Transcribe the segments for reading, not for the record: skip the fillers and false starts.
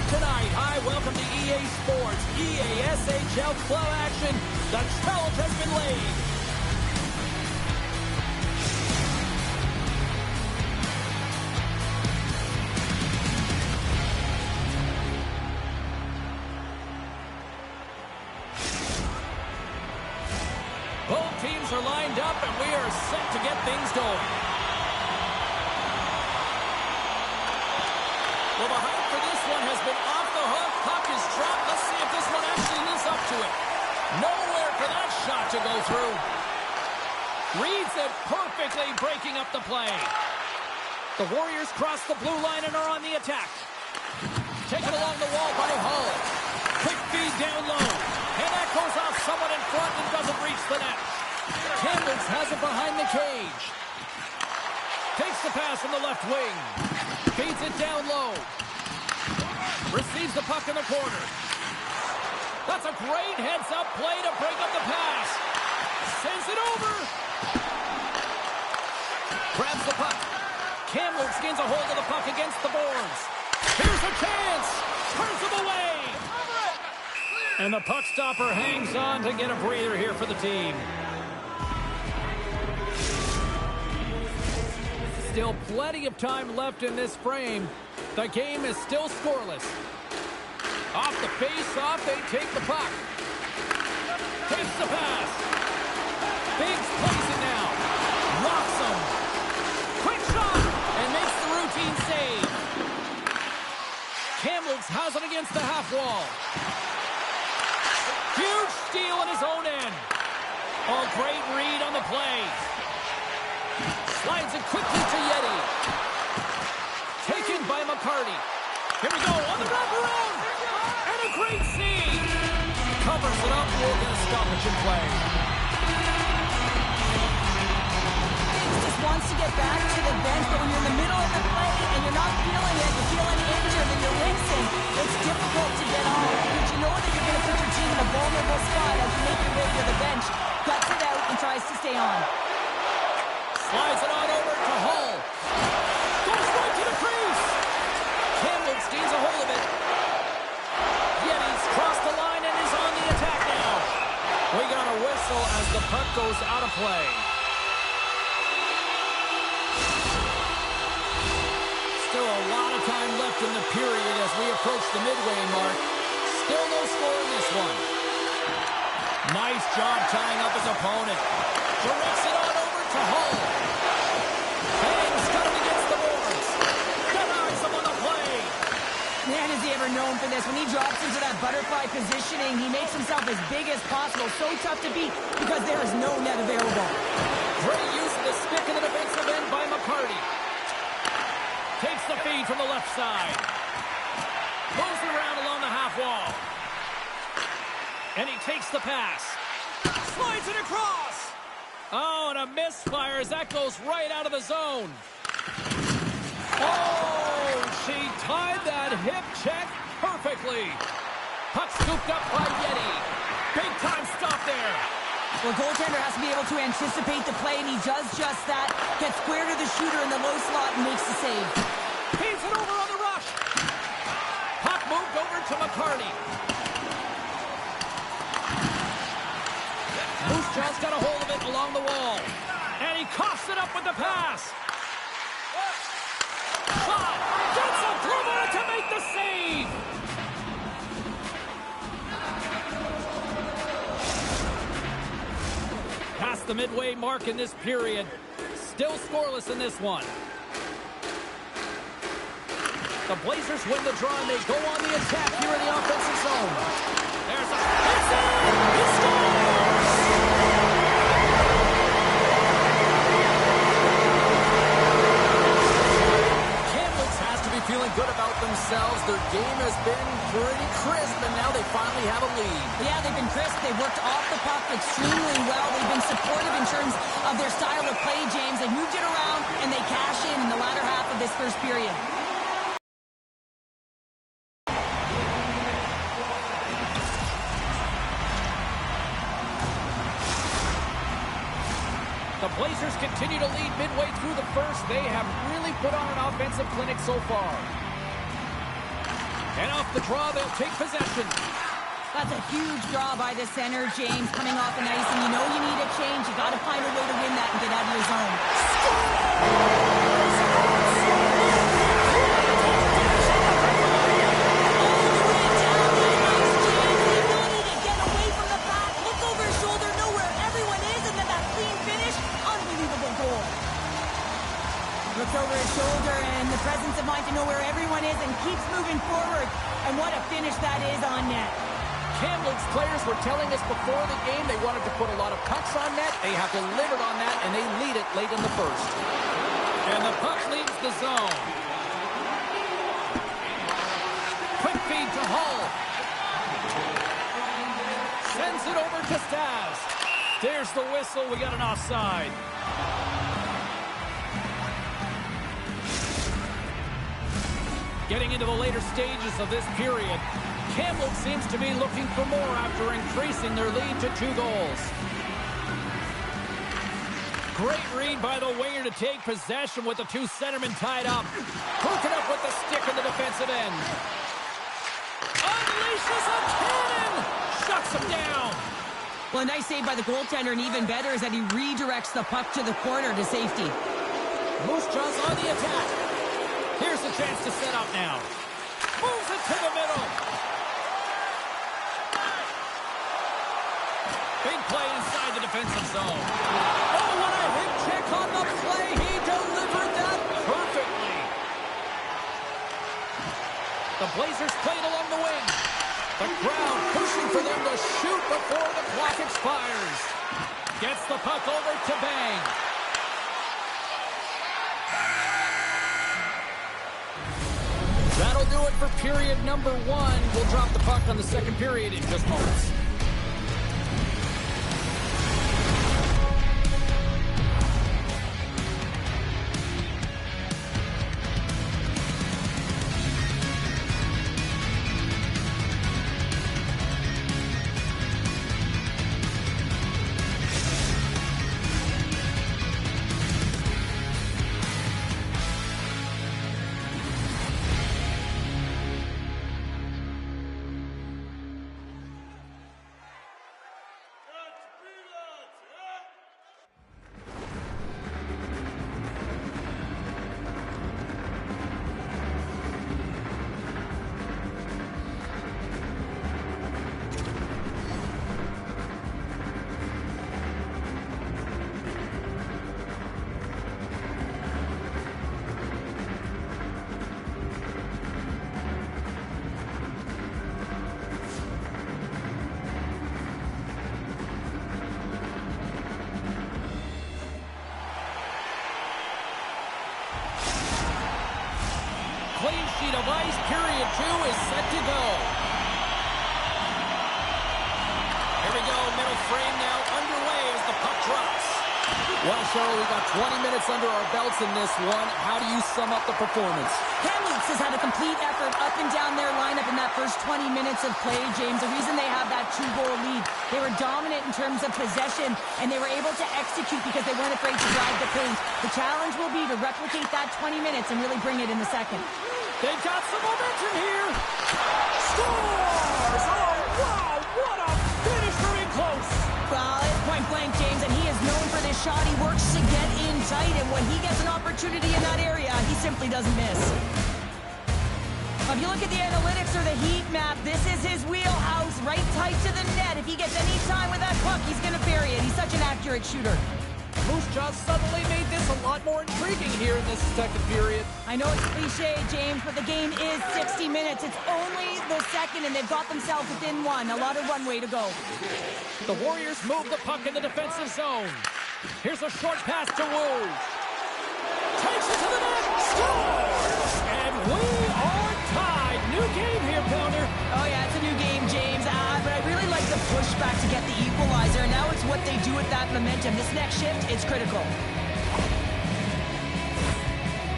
Tonight, hi, welcome to EA Sports, EA SHL club action. The challenge has been laid. Both teams are lined up, and we are set to get things going. Well, the hype for this one has been off the hook. Puck is dropped. Let's see if this one actually lives up to it. Nowhere for that shot to go through. Reads it perfectly, breaking up the play. The Warriors cross the blue line and are on the attack. Taken along the wall by Hull. Quick feed down low. And that goes off someone in front and doesn't reach the net. Kamloops has it behind the cage. Takes the pass from the left wing. Feeds it down low. Receives the puck in the corner. That's a great heads-up play to break up the pass. Sends it over. Grabs the puck. Kamloops gains a hold of the puck against the boards. Here's a chance. Turns him away. And the puck stopper hangs on to get a breather here for the team. Still plenty of time left in this frame. The game is still scoreless. Off the face-off, they take the puck. Takes the pass. Biggs plays it now. Locks him. Quick shot! And makes the routine save. Kamloops has it against the half wall. Huge steal in his own end. Oh, great read on the play. Slides it quickly to Yeti. Taken by McCarty. Here we go on the wraparound. And a great save. Covers it up. We'll get a stoppage in play. Biggs just wants to get back to the bench, but when you're in the middle of the play and you're not feeling it, you're feeling injured and you're racing, it's difficult to get on. But you know that you're going to put your team in a vulnerable spot as you make your way to the bench. Guts it out and tries to stay on. Slides it on over to Hull. Goes right to the crease. Kamloops gains a hold of it. Yeti's crossed the line and is on the attack now. We got a whistle as the puck goes out of play. Still a lot of time left in the period as we approach the midway mark. Still no score in this one. Nice job tying up his opponent. Directs it on over to Hull. Bangs got it against the boards. Denies him on the play. Man, is he ever known for this. When he drops into that butterfly positioning, he makes himself as big as possible. So tough to beat because there is no net available. Great use of the stick in the defensive end by McCarty. Takes the feed from the left side. Moves it around along the half wall. And he takes the pass. Slides it across. Oh, and a misfire as that goes right out of the zone. Oh, she timed that hip check perfectly. Puck scooped up by Yeti. Big time stop there. Well, goaltender has to be able to anticipate the play, and he does just that. Gets square to the shooter in the low slot and makes the save. Paints it over on the rush. Puck moved over to McCarty. Moose Jaw's got a hold of it along the wall. And he coughs it up with the pass. Shot. Gets a glove on it to make the save. Past the midway mark in this period. Still scoreless in this one. The Blazers win the draw and they go on the attack here in the offensive zone. There's a... It's in! He scores! Kamloops has to be feeling good about themselves. Their game has been pretty crisp, and now they finally have a lead. Yeah, they've been crisp. They've worked off the puck extremely well. They've been supportive in terms of their style of play, James. They moved it around, and they cash in the latter half of this first period. The Blazers continue to lead midway through the first. They have really put on an offensive clinic so far. And off the draw, they'll take possession. That's a huge draw by the center, James, coming off the ice, and you know you need a change. You got to find a way to win that and get out of your zone. All the way down the ice, James. The ability to get away from the pack, look over his shoulder, know where everyone is, and then that clean finish. Unbelievable goal. Looks over his shoulder and the presence of mind to know where everyone is and keeps moving forward. And what a finish that is on net. Kamloops players were telling us before the game they wanted to put a lot of pucks on net. They have delivered on that, and they lead it late in the first. And the puck leaves the zone. Quick feed to Hull. Sends it over to Stas. There's the whistle. We got an offside. Getting into the later stages of this period, Kamloops seems to be looking for more after increasing their lead to 2 goals. Great read by the winger to take possession with the 2 centermen tied up. Hooking up with the stick in the defensive end. Unleashes a cannon! Shuts him down! Well, a nice save by the goaltender, and even better is that he redirects the puck to the corner to safety. Moose Jaw's on the attack. Here's the chance to set up now. Moves it to the middle. Big play inside the defensive zone. Oh, what a hip check on the play. He delivered that perfectly. The Blazers played along the wing. The crowd pushing for them to shoot before the clock expires. Gets the puck over to Bang. That'll do it for period number 1. We'll drop the puck on the second period in just moments. Clean sheet of ice. Period 2 is set to go. Here we go. Middle frame now underway as the puck drops. Well, Cheryl, we got 20 minutes under our belts in this one. How do you sum up the performance? Kamloops has had a complete effort up and down their lineup in that first 20 minutes of play, James. The reason they have that 2-goal lead, they were dominant in terms of possession, and they were able to execute because they weren't afraid to drive the paint. The challenge will be to replicate that 20 minutes and really bring it in the second. They've got some momentum here. Scores! Oh, wow! What a finish for in close. Well, it's point blank, James, and he is known for this shot. He works to get in tight, and when he gets an opportunity in that area, he simply doesn't miss. If you look at the analytics or the heat map, this is his wheelhouse, right tight to the net. If he gets any time with that puck, he's going to bury it. He's such an accurate shooter. Moose Jaw suddenly made this a lot more intriguing here in this second period. I know it's cliche, James, but the game is 60 minutes. It's only the second, and they've got themselves within one. A lot of runway to go. The Warriors move the puck in the defensive zone. Here's a short pass to Wu. Takes it to the net. Scores! And we are tied. New game here, Pounder. Oh, yeah, it's a new game, James. But I really like the pushback to get the equalizer. And now it's what they do with that momentum. This next shift is critical.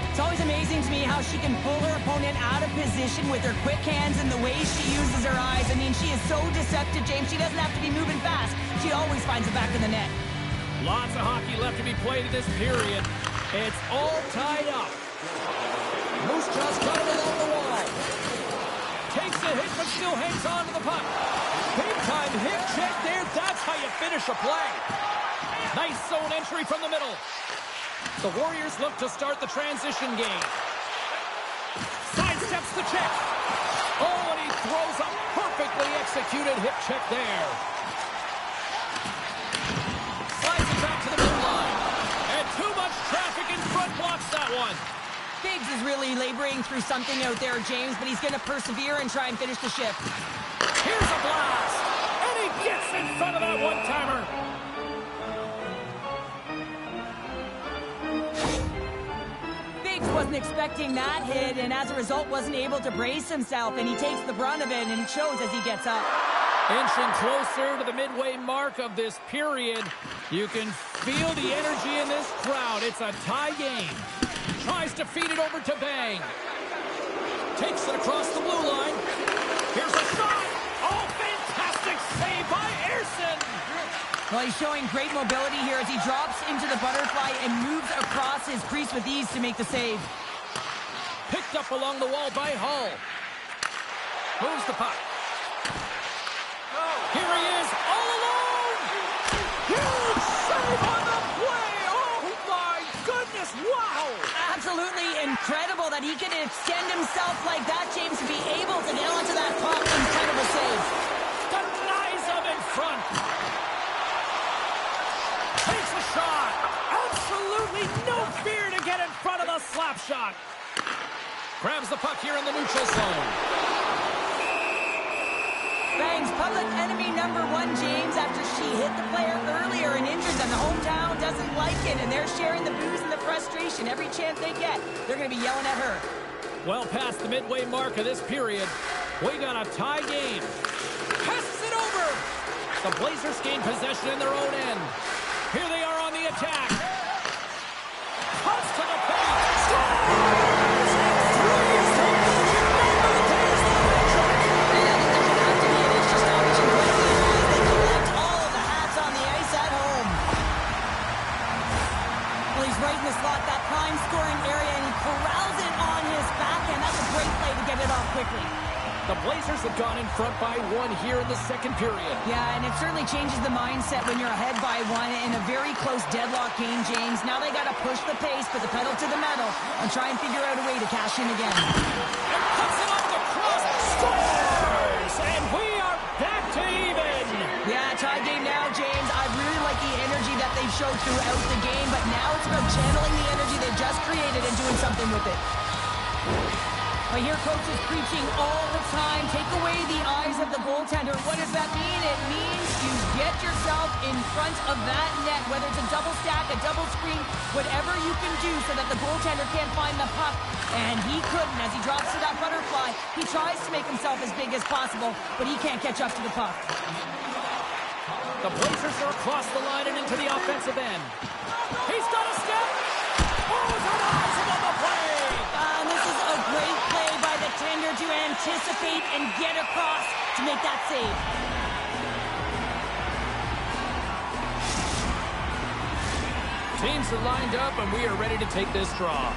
It's always amazing to me how she can pull her opponent out of position with her quick hands and the way she uses her eyes. I mean, she is so deceptive, James. She doesn't have to be moving fast. She always finds the back of the net. Lots of hockey left to be played in this period. It's all tied up. Moose Jaw's got it along the wall. takes a hit, but still hangs on to the puck. Big-time hip check there. That's how you finish a play. Nice zone entry from the middle. The Warriors look to start the transition game. Sidesteps the check. Oh, and he throws a perfectly executed hip check there. Slides it back to the middle line. And too much traffic in front blocks that one. Biggs is really laboring through something out there, James, but he's going to persevere and try and finish the shift. Here's a blast. And he gets in front of that one-timer. Biggs wasn't expecting that hit, and as a result wasn't able to brace himself, and he takes the brunt of it, and it shows as he gets up. Inching closer to the midway mark of this period. You can feel the energy in this crowd. It's a tie game. Tries to feed it over to Bang. Takes it across the blue line. Here's a shot. Oh, fantastic save by Ersson. Well, he's showing great mobility here as he drops into the butterfly and moves across his crease with ease to make the save. Picked up along the wall by Hull. Moves the puck. Here he is, all alone. Huge save on the play. Oh, my goodness. Wow. Absolutely incredible that he can extend himself like that, James, to be able to get onto that puck. Incredible save. Denies him in front. Takes a shot. Absolutely no fear to get in front of the slap shot. Grabs the puck here in the neutral zone. Bang's public enemy number one, James, after she hit the player earlier and injured them. The hometown doesn't like it, and they're sharing the booze and the frustration. Every chance they get, they're going to be yelling at her. Well past the midway mark of this period, we got a tie game. Passes it over. The Blazers gain possession in their own end. Here they are on the attack. Cuts to the paint. Scores! Right in the slot, that prime scoring area, and he corrals it on his backhand. That's a great play to get it off quickly. The Blazers have gone in front by one here in the second period. Yeah, and it certainly changes the mindset when you're ahead by one in a very close deadlock game, James. Now they got to push the pace, put the pedal to the metal, and try and figure out a way to cash in again. And cuts it off the cross. Scores! And we are back to even. Yeah, tie game now, James. I really like the energy that they've showed throughout the game, but now it's about channeling the energy they just created and doing something with it. I hear coaches preaching all the time, take away the eyes of the goaltender. What does that mean? It means you get yourself in front of that net, whether it's a double stack, a double screen, whatever you can do so that the goaltender can't find the puck. And he couldn't. As he drops to that butterfly, he tries to make himself as big as possible, but he can't catch up to the puck. The Blazers are across the line and into the offensive end. He's got a step. Oh, denies him on the play. This is a great play by the tender to anticipate and get across to make that save. Teams are lined up, and we are ready to take this draw.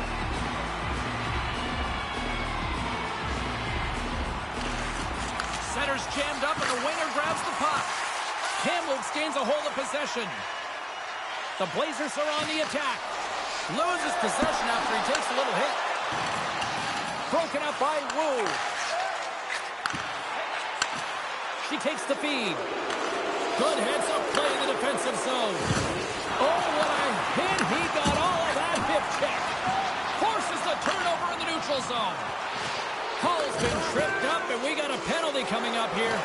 Center's jammed up, and the winger grabs the puck. Kamloops gains a hold of possession. The Blazers are on the attack. Loses possession after he takes a little hit. Broken up by Wu. She takes the feed. Good heads-up play in the defensive zone. Oh, what a hit. He got all of that hip check. Forces the turnover in the neutral zone. Hull's been tripped up, and we got a penalty coming up here.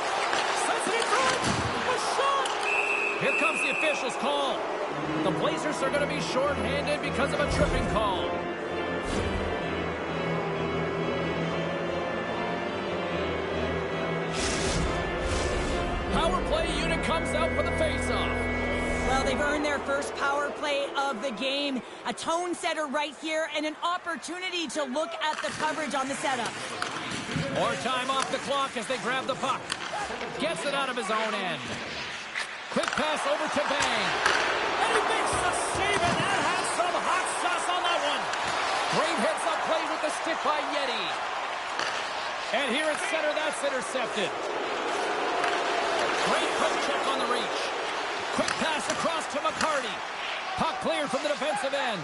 Sends it in front. A shot. Here comes the official's call. The Blazers are going to be shorthanded because of a tripping call. Power play unit comes out for the face-off. Well, they've earned their first power play of the game. A tone setter right here and an opportunity to look at the coverage on the setup. More time off the clock as they grab the puck. Gets it out of his own end. Quick pass over to Bang. And he makes the save, and that has some hot sauce on that one. Great heads-up play with the stick by Yeti. And here at center, that's intercepted. Great poke check on the reach. Quick pass across to McCarty. Puck cleared from the defensive end.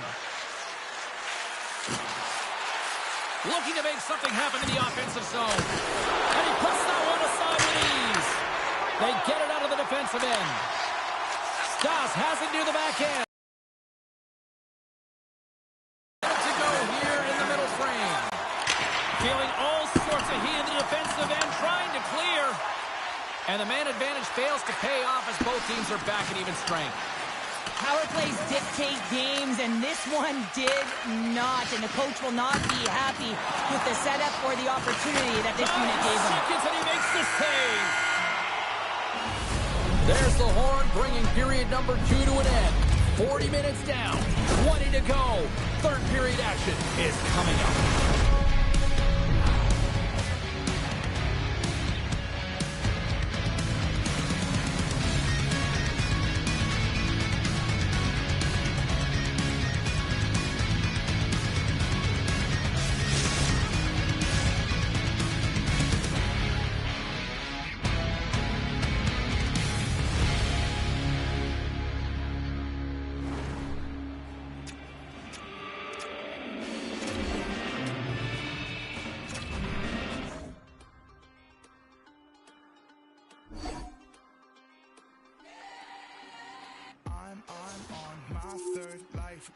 Looking to make something happen in the offensive zone. And he puts that one aside with ease. They get it out of the defensive end. Stas has it near the back end. To go here in the middle frame. Feeling all sorts of heat in the defensive end, trying to clear. And the man advantage fails to pay off as both teams are back at even strength. Power plays dictate games, and this one did not. And the coach will not be happy with the setup or the opportunity that this unit gave him. Seconds, and he makes the save. There's the horn, bringing period number 2 to an end. 40 minutes down, 20 to go. Third period action is coming up.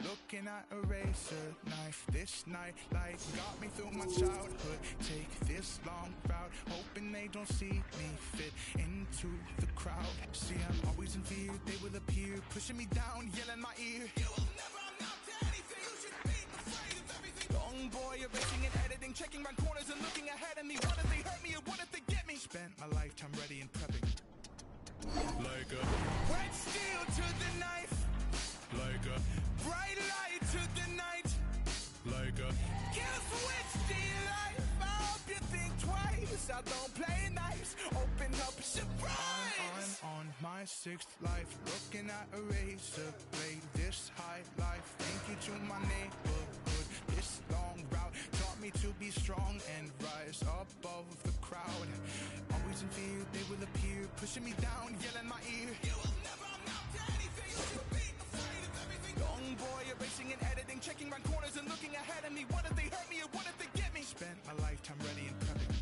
Looking at a razor knife, this night light got me through my childhood. Take this long route, hoping they don't see me fit into the crowd. See, I'm always in fear, they will appear, pushing me down, yelling my ear. You will never amount to anything, you should be afraid of everything. Young boy, erasing and editing, checking my corners and looking ahead of me. What if they hurt me or what if they get me? Spent my lifetime ready and prepping. Like a wet steel to the knife. Like a bright light to the night. Like a kill switch to your life. I hope you think twice. I don't play nice. Open up a surprise. I'm on my 6th life, looking at a razor blade. This high life, thank you to my neighborhood. This long route taught me to be strong and rise above the crowd. Always in fear, they will appear, pushing me down, yelling my ear. You will never amount to anything. You should be afraid of everything. Young boy, erasing and editing, checking my corners and looking ahead of me. What if they hurt me or what if they get me? Spent my lifetime ready and prepping.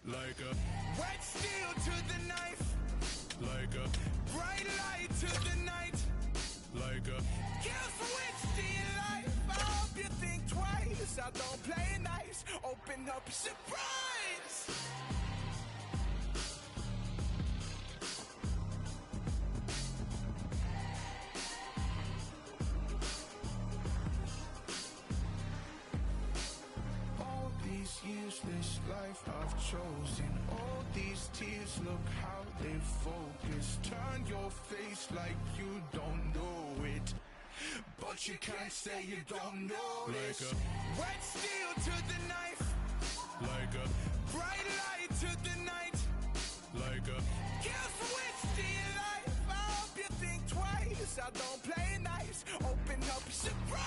Like a wet steel to the knife. Like a bright light to the night. Like a kill switch to your life. I hope you think twice. I don't play nice. Open up a surprise. Years this life I've chosen, all these tears, look how they focus. Turn your face like you don't know it, but you can't say you don't notice. Like a wet steel to the knife. Like a bright light to the night. Like a kill switch to your life. I hope you think twice. I don't play nice. Open up a surprise.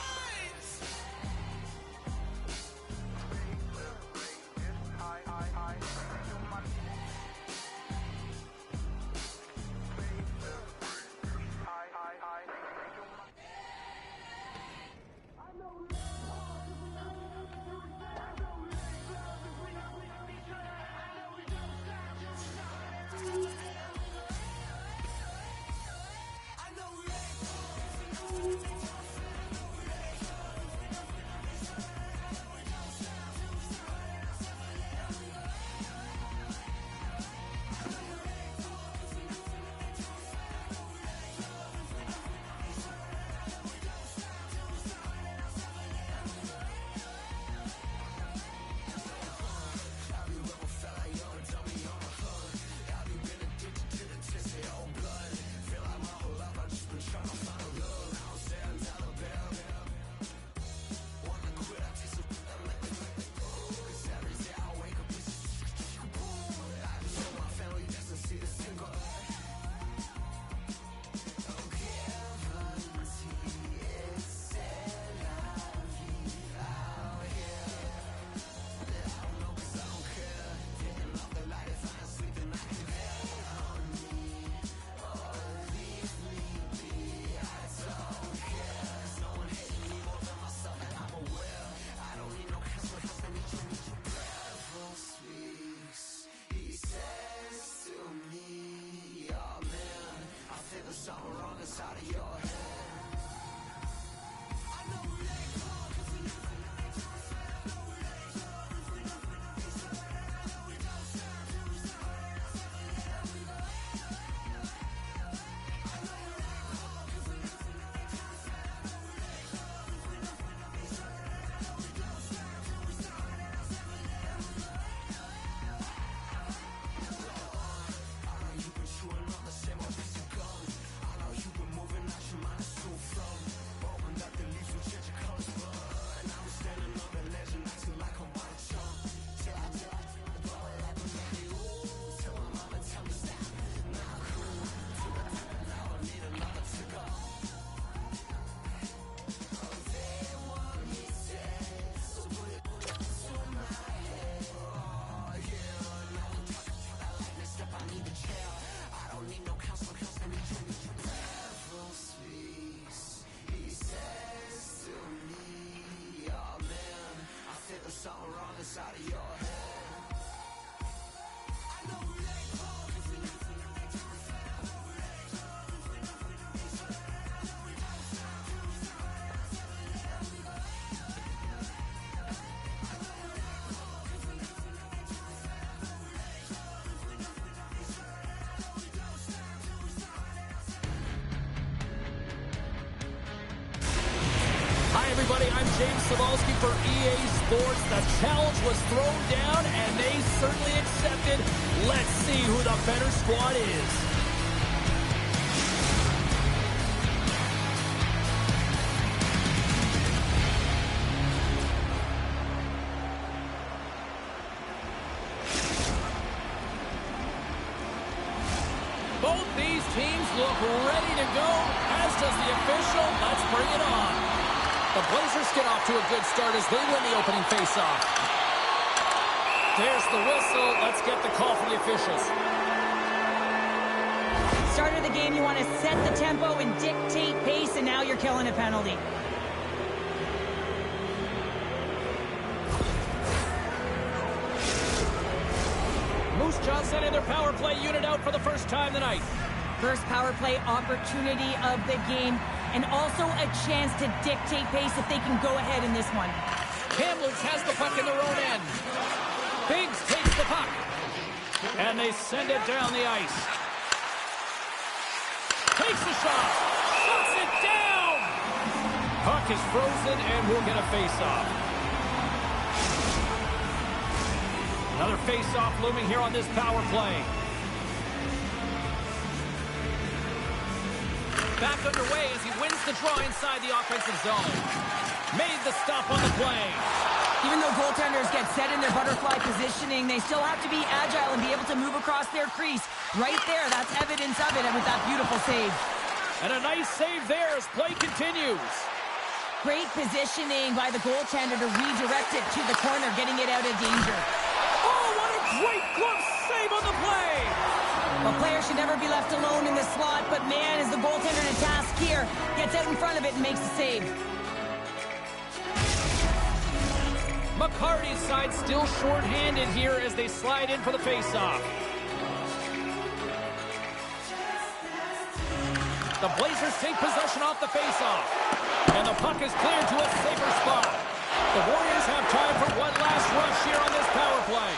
Hi, everybody. I'm James Cebulski for EA Sports. The challenge was thrown down, and they certainly accepted. Let's see who the better squad is. Both these teams look ready to go, as does the official. Let's bring it on. The Blazers get off to a good start as they win the opening faceoff. There's the whistle. Let's get the call from the officials. Start of the game, you want to set the tempo and dictate pace, and now you're killing a penalty. Moose Jaw sending their power play unit out for the first time tonight. First power play opportunity of the game, and also a chance to dictate pace if they can go ahead in this one. Kamloops has the puck in their own end. Biggs takes the puck. And they send it down the ice. Takes the shot. Shuts it down. Puck is frozen and we'll get a face-off. Another face-off looming here on this power play. Back underway as he wins the draw inside the offensive zone. Made the stop on the play. Even though goaltenders get set in their butterfly positioning, they still have to be agile and be able to move across their crease. Right there, that's evidence of it, and with that beautiful save. And a nice save there as play continues. Great positioning by the goaltender to redirect it to the corner, getting it out of danger. Oh, what a great glove save on the play! A player should never be left alone in the slot, but man, is the goaltender to task here. Gets out in front of it and makes the save. McCarty's side still short-handed here as they slide in for the face-off. The Blazers take possession off the face-off. And the puck is cleared to a safer spot. The Warriors have time for one last rush here on this power play.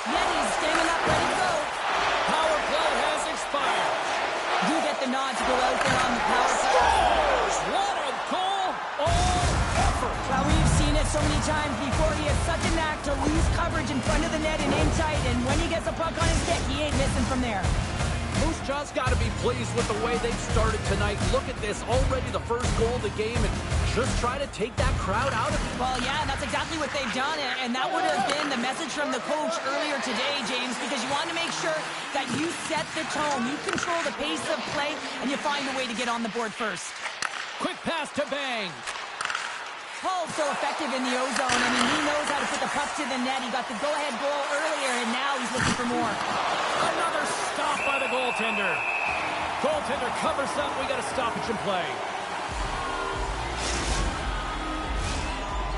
Yeti's standing up, ready to go. Power play has expired. You get the nod to go out there on the power play. Scores! What a goal! All effort! Well, we've seen it so many times before. He has such a knack to lose coverage in front of the net and in tight, and when he gets a puck on his stick, he ain't missing from there. Moose Jaw's got to be pleased with the way they've started tonight. Look at this, already the first goal of the game, and just try to take that crowd out of it. Well, yeah, that's exactly what they've done, and that would have been the message from the coach earlier today, James, because you want to make sure that you set the tone, you control the pace of play, and you find a way to get on the board first. Quick pass to Bang. Paul's so effective in the O-zone. I mean, he knows how to put the puck to the net. He got the go-ahead goal earlier, and now he's looking for more. Another stop by the goaltender. Goaltender covers up. We got a stoppage in play.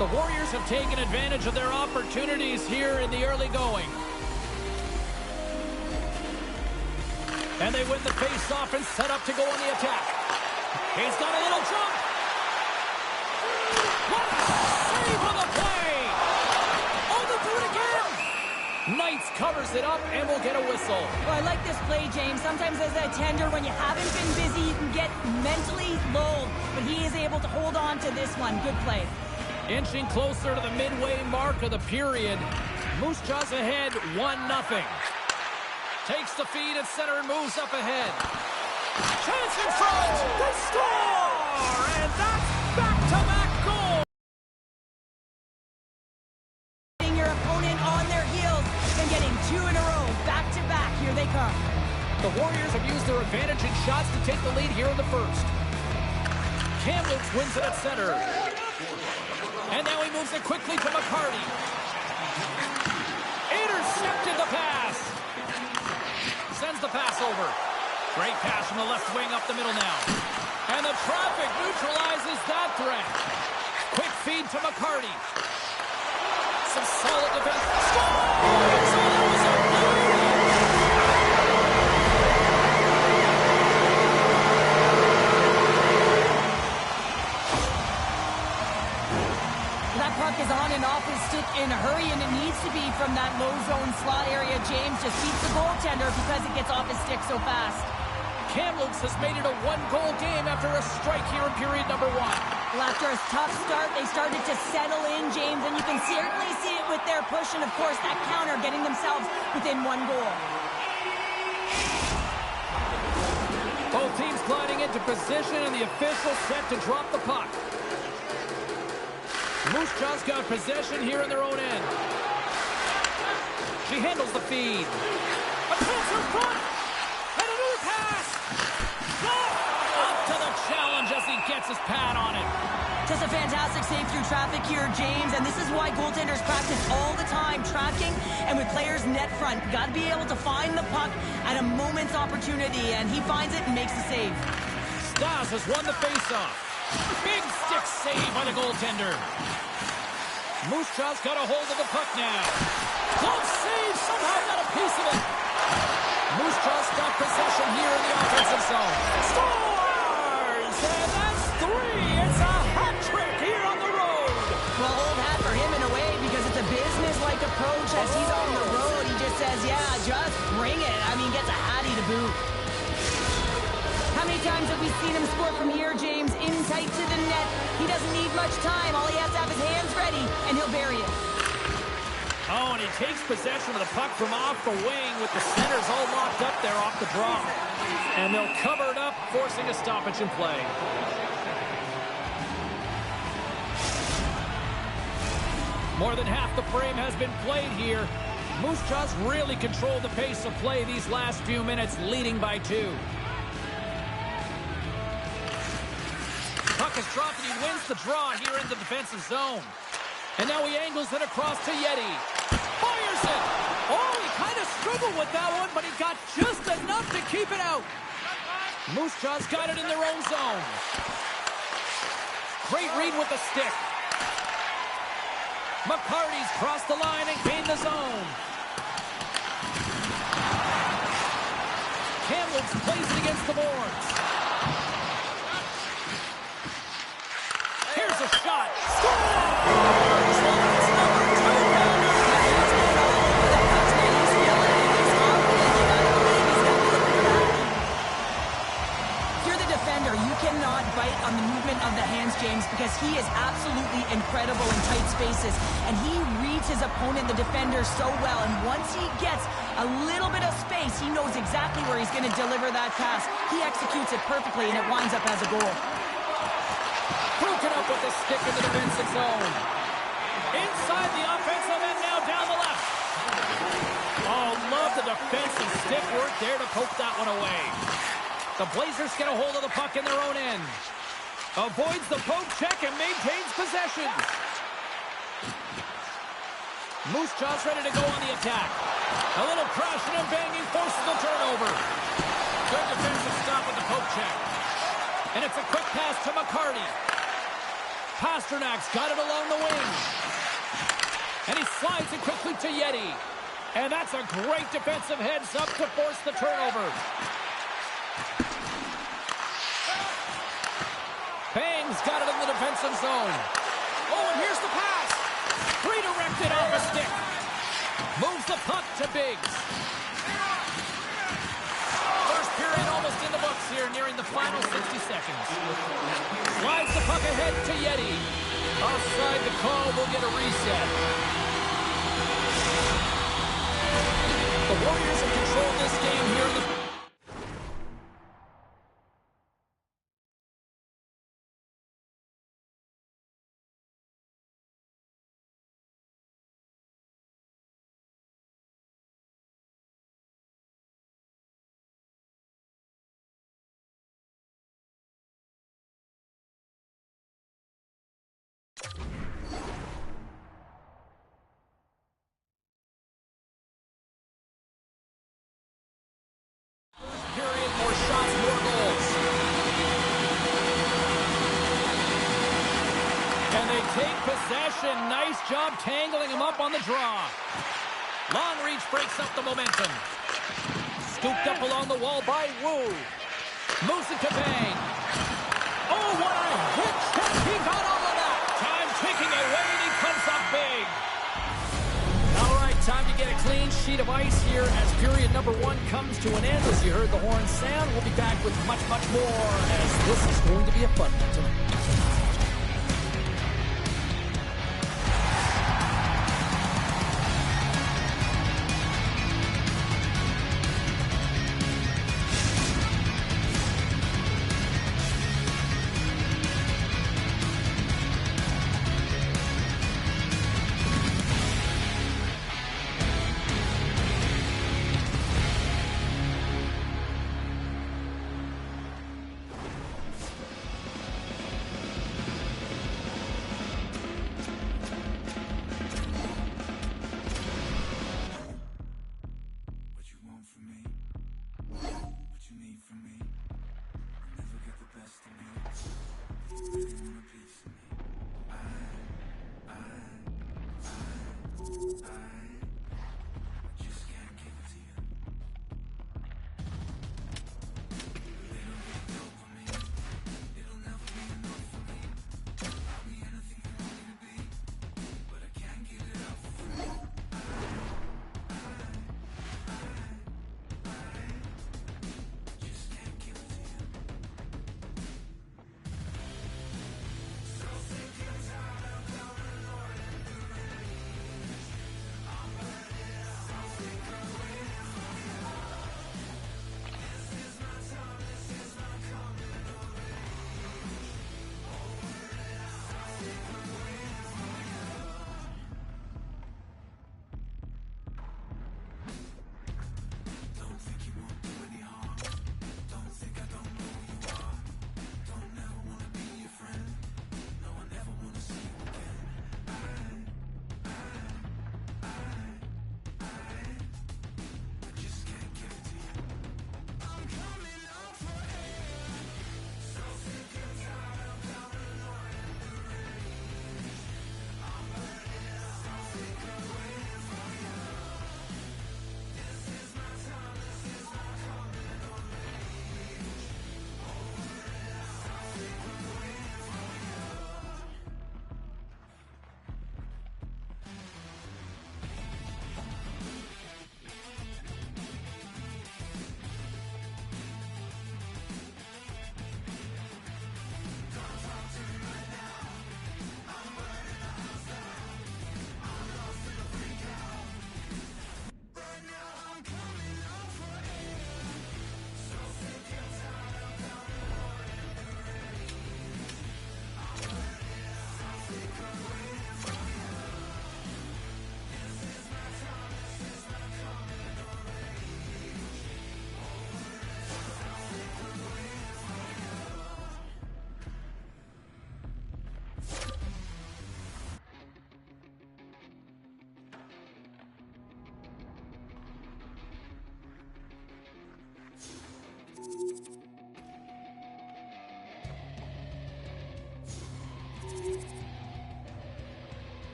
The Warriors have taken advantage of their opportunities here in the early going. And they win the face-off and set up to go on the attack. He's got a little jump. What a save on the play! Oh, they'll do it again! Knights covers it up and will get a whistle. Well, I like this play, James. Sometimes as a tender, when you haven't been busy, you can get mentally lulled. But he is able to hold on to this one. Good play. Inching closer to the midway mark of the period. Moose Jaws ahead, 1-0. Takes the feed at center and moves up ahead. Chance in front! They score! And that's back-to-back goal! Getting your opponent on their heels and getting 2 in a row. Back-to-back. Here they come. The Warriors have used their advantage in shots to take the lead here in the first. Kamloops wins it at center. And now he moves it quickly to McCarty. Intercepted the pass. Sends the pass over. Great pass from the left wing up the middle now. And the traffic neutralizes that threat. Quick feed to McCarty. Some solid defense. Scores! So that was a That puck is on and off his stick in a hurry, and it needs to be from that low zone slot area. James just beats the goaltender because it gets off his stick so fast. Kamloops has made it a 1-goal game after a strike here in period number 1. Well, after a tough start, they started to settle in, James, and you can certainly see it with their push and, of course, that counter getting themselves within 1 goal. Both teams gliding into position, and the official set to drop the puck. Moose Jaw's got possession here in their own end. She handles the feed. A chance in front! And another pass! Up to the challenge as he gets his pad on it. Just a fantastic save through traffic here, James, and this is why goaltenders practice all the time, tracking and with players net front. Got to be able to find the puck at a moment's opportunity, and he finds it and makes the save. Stas has won the faceoff. Big stick save by the goaltender. Moose Jaw's got a hold of the puck now. Close save, somehow got a piece of it. Moose Jaw's got possession here in the offensive zone. Scores! And that's 3. It's a hat trick here on the road. Well, old hat for him in a way because it's a business-like approach as he's on the road. He just says, yeah, just bring it. I mean, gets a hattie to boot. How many times have we seen him score from here, James? In tight to the net. He doesn't need much time. All he has to have his hands ready, and he'll bury it. Oh, and he takes possession of the puck from off the wing with the centers all locked up there off the draw. And they'll cover it up, forcing a stoppage in play. More than half the frame has been played here. Moose Jaws really controlled the pace of play these last few minutes, leading by 2. Puck is dropped and he wins the draw here in the defensive zone. And now he angles it across to Yeti. Fires it! Oh, he kind of struggled with that one, but he got just enough to keep it out. Moose Jaws got it in their own zone. Great read with the stick. McCarty's crossed the line and gained the zone. Kamloops plays it against the boards. Here's a shot. Scores! That's number 2. If you're the defender, you cannot bite on the movement of the hands, James, because he is absolutely incredible in tight spaces. And he reads his opponent, the defender, so well. And once he gets a little bit of space, he knows exactly where he's going to deliver that pass. He executes it perfectly, and it winds up as a goal. Broken up with the stick in the defensive zone. Inside the offensive end now down the left. Oh, love the defensive stick work there to poke that one away. The Blazers get a hold of the puck in their own end. Avoids the poke check and maintains possession. Moose Jaws ready to go on the attack. A little crashing and banging forces the turnover. Good defensive stop with the poke check. And it's a quick pass to McCarty. Pasternak's got it along the wing. And he slides it quickly to Yeti. And that's a great defensive heads up to force the turnover. Bang's got it in the defensive zone. Oh, and here's the pass. Redirected off a stick. Moves the puck to Biggs. First period almost in the books here, nearing the final 60 seconds. Slides the puck ahead to Yeti. Offside the call, will get a reset. The Warriors have controlled this game here in the... Period, more shots, more goals. And they take possession. Nice job tangling him up on the draw. Long reach breaks up the momentum. Scooped up along the wall by Wu. Moves it to Bang. Oh, what a hit check. He got all of that. Time ticking away, and he comes up big. All right, time to get a clean sheet of ice here as period number 1 comes to an end. As you heard the horn sound, we'll be back with much, much more as this is going to be a fun one tonight.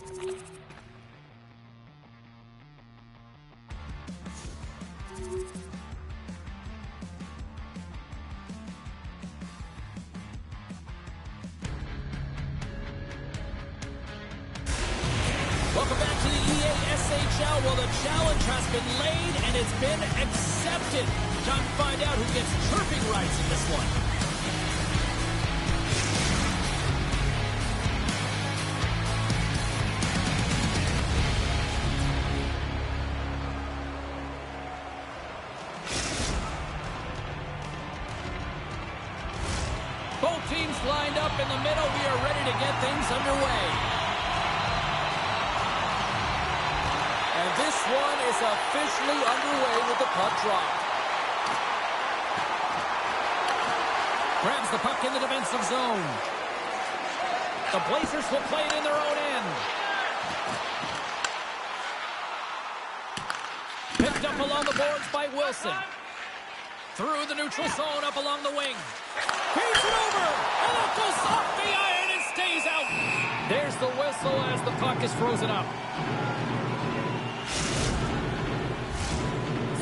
Welcome back to the EASHL. Well, the challenge has been laid and it's been accepted. Time to find out who gets chirping rights in this one. Both teams lined up in the middle. We are ready to get things underway. And this one is officially underway with the puck dropped. Grabs the puck in the defensive zone. The Blazers will play it in their own end. Picked up along the boards by Wilson. Through the neutral zone, up along the wing. Feeds it over, and it goes off the iron and stays out. There's the whistle as the puck is frozen up.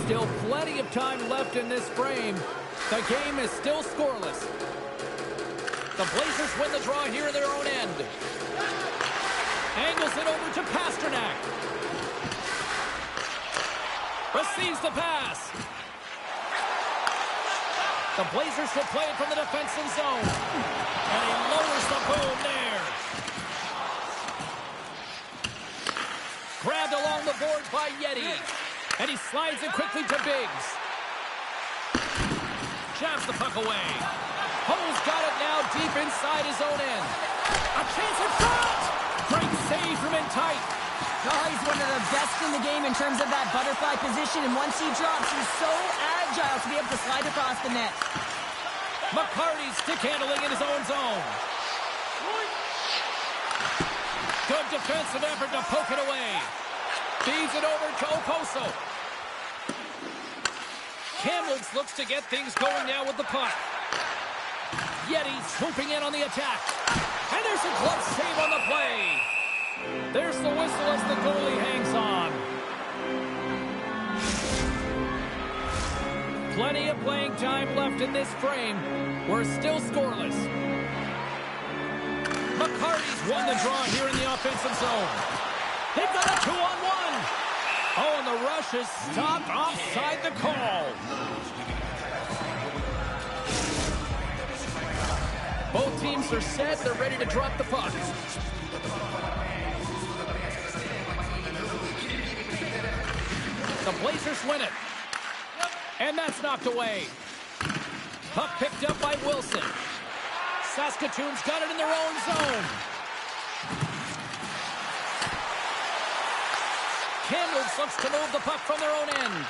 Still plenty of time left in this frame. The game is still scoreless. The Blazers win the draw here in their own end. Angles it over to Pasternak. Receives the pass. The Blazers will play it from the defensive zone. And he lowers the boom there. Grabbed along the boards by Yeti. And he slides it quickly to Biggs. Jabs the puck away. Ho's got it now deep inside his own end. A chance in front! Great save from in tight. Oh, he's one of the best in the game in terms of that butterfly position. And once he drops, he's so agile to be able to slide across the net. McCarty stick handling in his own zone. Good defensive effort to poke it away. Feeds it over to Oposo. Kamloops looks to get things going now with the puck. Yeti swooping in on the attack. And there's a glove save on the play. There's the whistle as the goalie hangs on. Plenty of playing time left in this frame. We're still scoreless. McCarty's won the draw here in the offensive zone. They've got a 2-on-1. Oh, and the rush is stopped offside the call. Both teams are set. They're ready to drop the puck. The Blazers win it. And that's knocked away. Puck picked up by Wilson. Saskatoon's got it in their own zone. Kamloops looks to move the puck from their own end.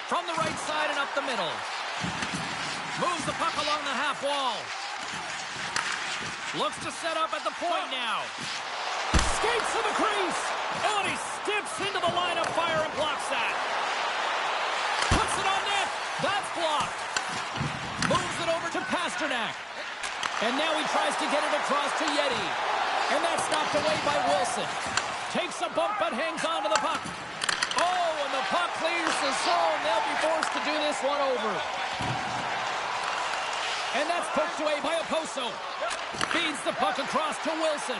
From the right side and up the middle. Moves the puck along the half wall. Looks to set up at the point now. Skates to the crease. Oh, and he steps into the line of fire and blocks that. Puts it on net. That's blocked. Moves it over to Pasternak. And now he tries to get it across to Yeti. And that's knocked away by Wilson. Takes a bump but hangs on to the puck. Oh, and the puck clears the zone. They'll be forced to do this one over. And that's poked away by Oposo. Feeds the puck across to Wilson.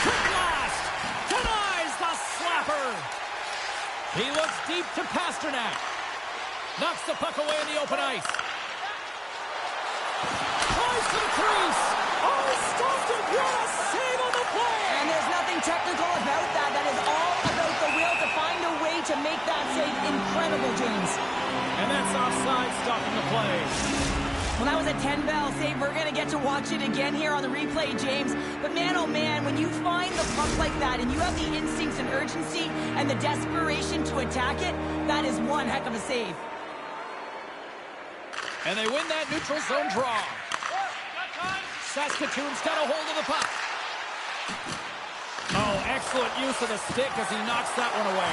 Quick blast! Denies the slapper! He looks deep to Pasternak. Knocks the puck away in the open ice. Tries to the crease! Oh, stopped it! What a save on the play! And there's nothing technical about that. That is all about the will to find a way to make that save incredible, James. And that's offside, stopping the play. Well, that was a 10-bell save. We're going to get to watch it again here on the replay, James. But man, oh man, when you find the puck like that and you have the instincts and urgency and the desperation to attack it, that is one heck of a save. And they win that neutral zone draw. Saskatoon's got a hold of the puck. Oh, excellent use of the stick as he knocks that one away.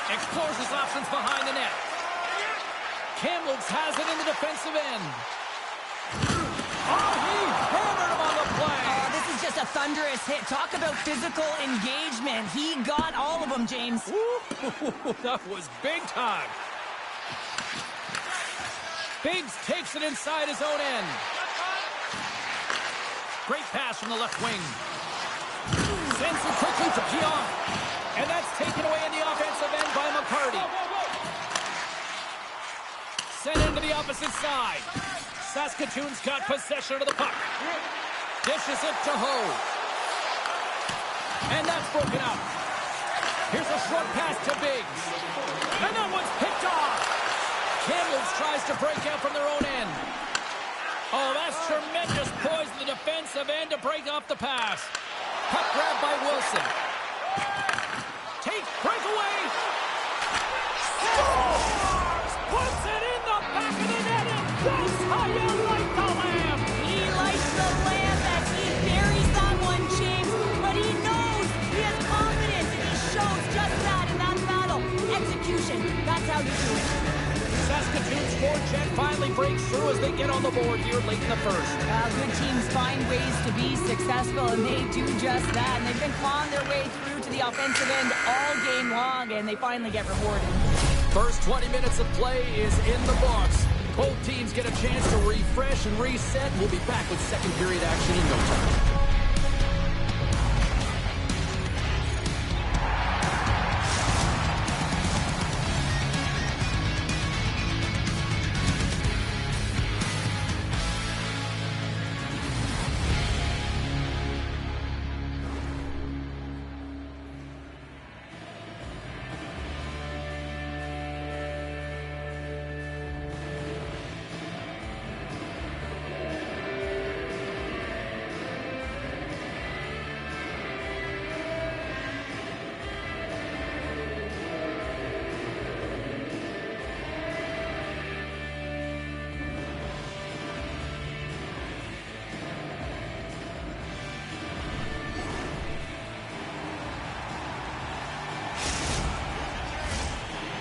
Explores his options behind the net. Kamloops has it in the defensive end. Oh, he hammered him on the play. Oh, this is just a thunderous hit. Talk about physical engagement. He got all of them, James. Ooh, that was big time. Biggs takes it inside his own end. Great pass from the left wing. Sends it quickly to Keon. And that's taken away in the offensive end by McCarty. Sent into the opposite side. Saskatoon's got possession of the puck. Dishes it to Ho. And that's broken up. Here's a short pass to Biggs. And that one's picked off. Kamloops tries to break out from their own end. Oh, that's tremendous poise in the defensive end to break off the pass. Puck grab by Wilson. Takes breakaway. Scores! Puts it in the back of the net, and that's how you like the lamb. He likes the lamb as he buries that one, James. But he knows he has confidence, and he shows just that in that battle. Execution. That's how you do it. Saskatoon's forecheck finally breaks through as they get on the board here late in the first. Good teams find ways to be successful, and they do just that. And they've been clawing their way through to the offensive end all game long, and they finally get rewarded. First 20 minutes of play is in the books. Both teams get a chance to refresh and reset. We'll be back with second period action in no time.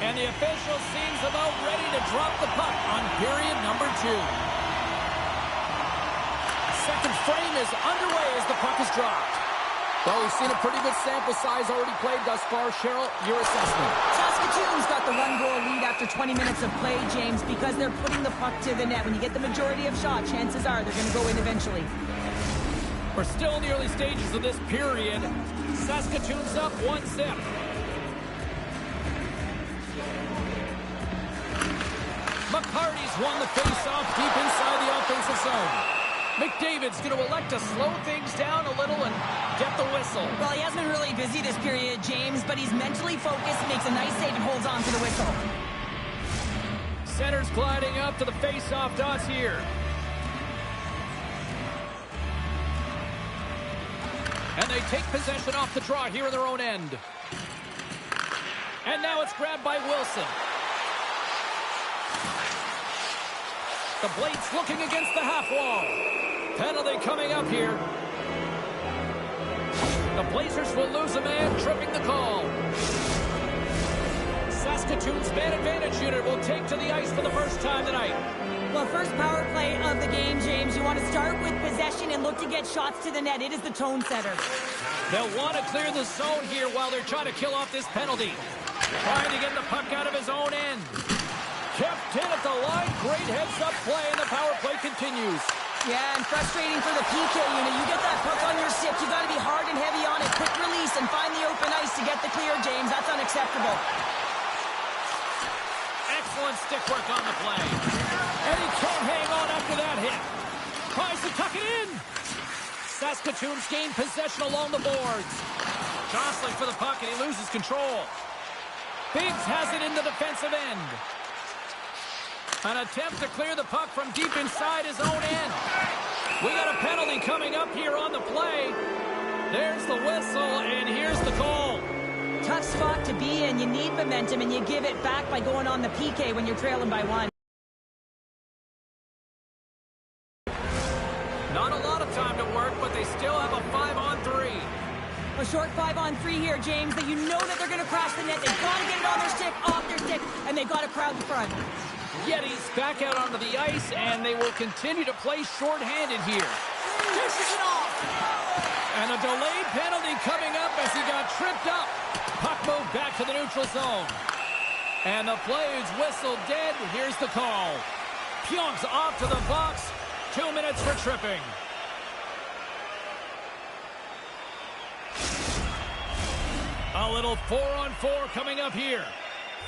And the official seems about ready to drop the puck on period number 2. Second frame is underway as the puck is dropped. Well, we've seen a pretty good sample size already played thus far. Cheryl, your assessment. Saskatoon's got the one-goal lead after 20 minutes of play, James, because they're putting the puck to the net. When you get the majority of shots, chances are they're going to go in eventually. We're still in the early stages of this period. Saskatoon's up 1-0. McCarty's won the face-off deep inside the offensive zone. McDavid's going to elect to slow things down a little and get the whistle. Well, he hasn't been really busy this period, James, but he's mentally focused, makes a nice save, and holds on to the whistle. Center's gliding up to the face-off dots here. And they take possession off the draw here in their own end. And now it's grabbed by Wilson. The Blades looking against the half wall. Penalty coming up here. The Blazers will lose a man, tripping the call. Saskatoon's man advantage unit will take to the ice for the first time tonight. Well, first power play of the game, James. You want to start with possession and look to get shots to the net. It is the tone setter. They'll want to clear the zone here while they're trying to kill off this penalty. Trying to get the puck out of his own end. Kept in at the line. Great heads-up play, and the power play continues. Yeah, and frustrating for the PK unit. You get that puck on your stick, you got to be hard and heavy on it. Quick release and find the open ice to get the clear, James. That's unacceptable. Excellent stick work on the play. And he can't hang on after that hit. Tries to tuck it in. Saskatoon's gained possession along the boards. Jostling for the puck, and he loses control. Biggs has it in the defensive end. An attempt to clear the puck from deep inside his own end. We got a penalty coming up here on the play. There's the whistle, and here's the call. Tough spot to be in. You need momentum, and you give it back by going on the PK when you're trailing by 1. Not a lot of time to work, but they still have a 5-on-3. A short 5-on-3 here, James, that you know that they're going to crash the net. They've got to get it on their stick, off their stick, and they've got to crowd the front. Yetis back out onto the ice, and they will continue to play shorthanded here. Dishes it off. And a delayed penalty coming up as he got tripped up. Puck moved back to the neutral zone. And the play is whistled dead. Here's the call. Pionk's off to the box. 2 minutes for tripping. A little 4-on-4 coming up here.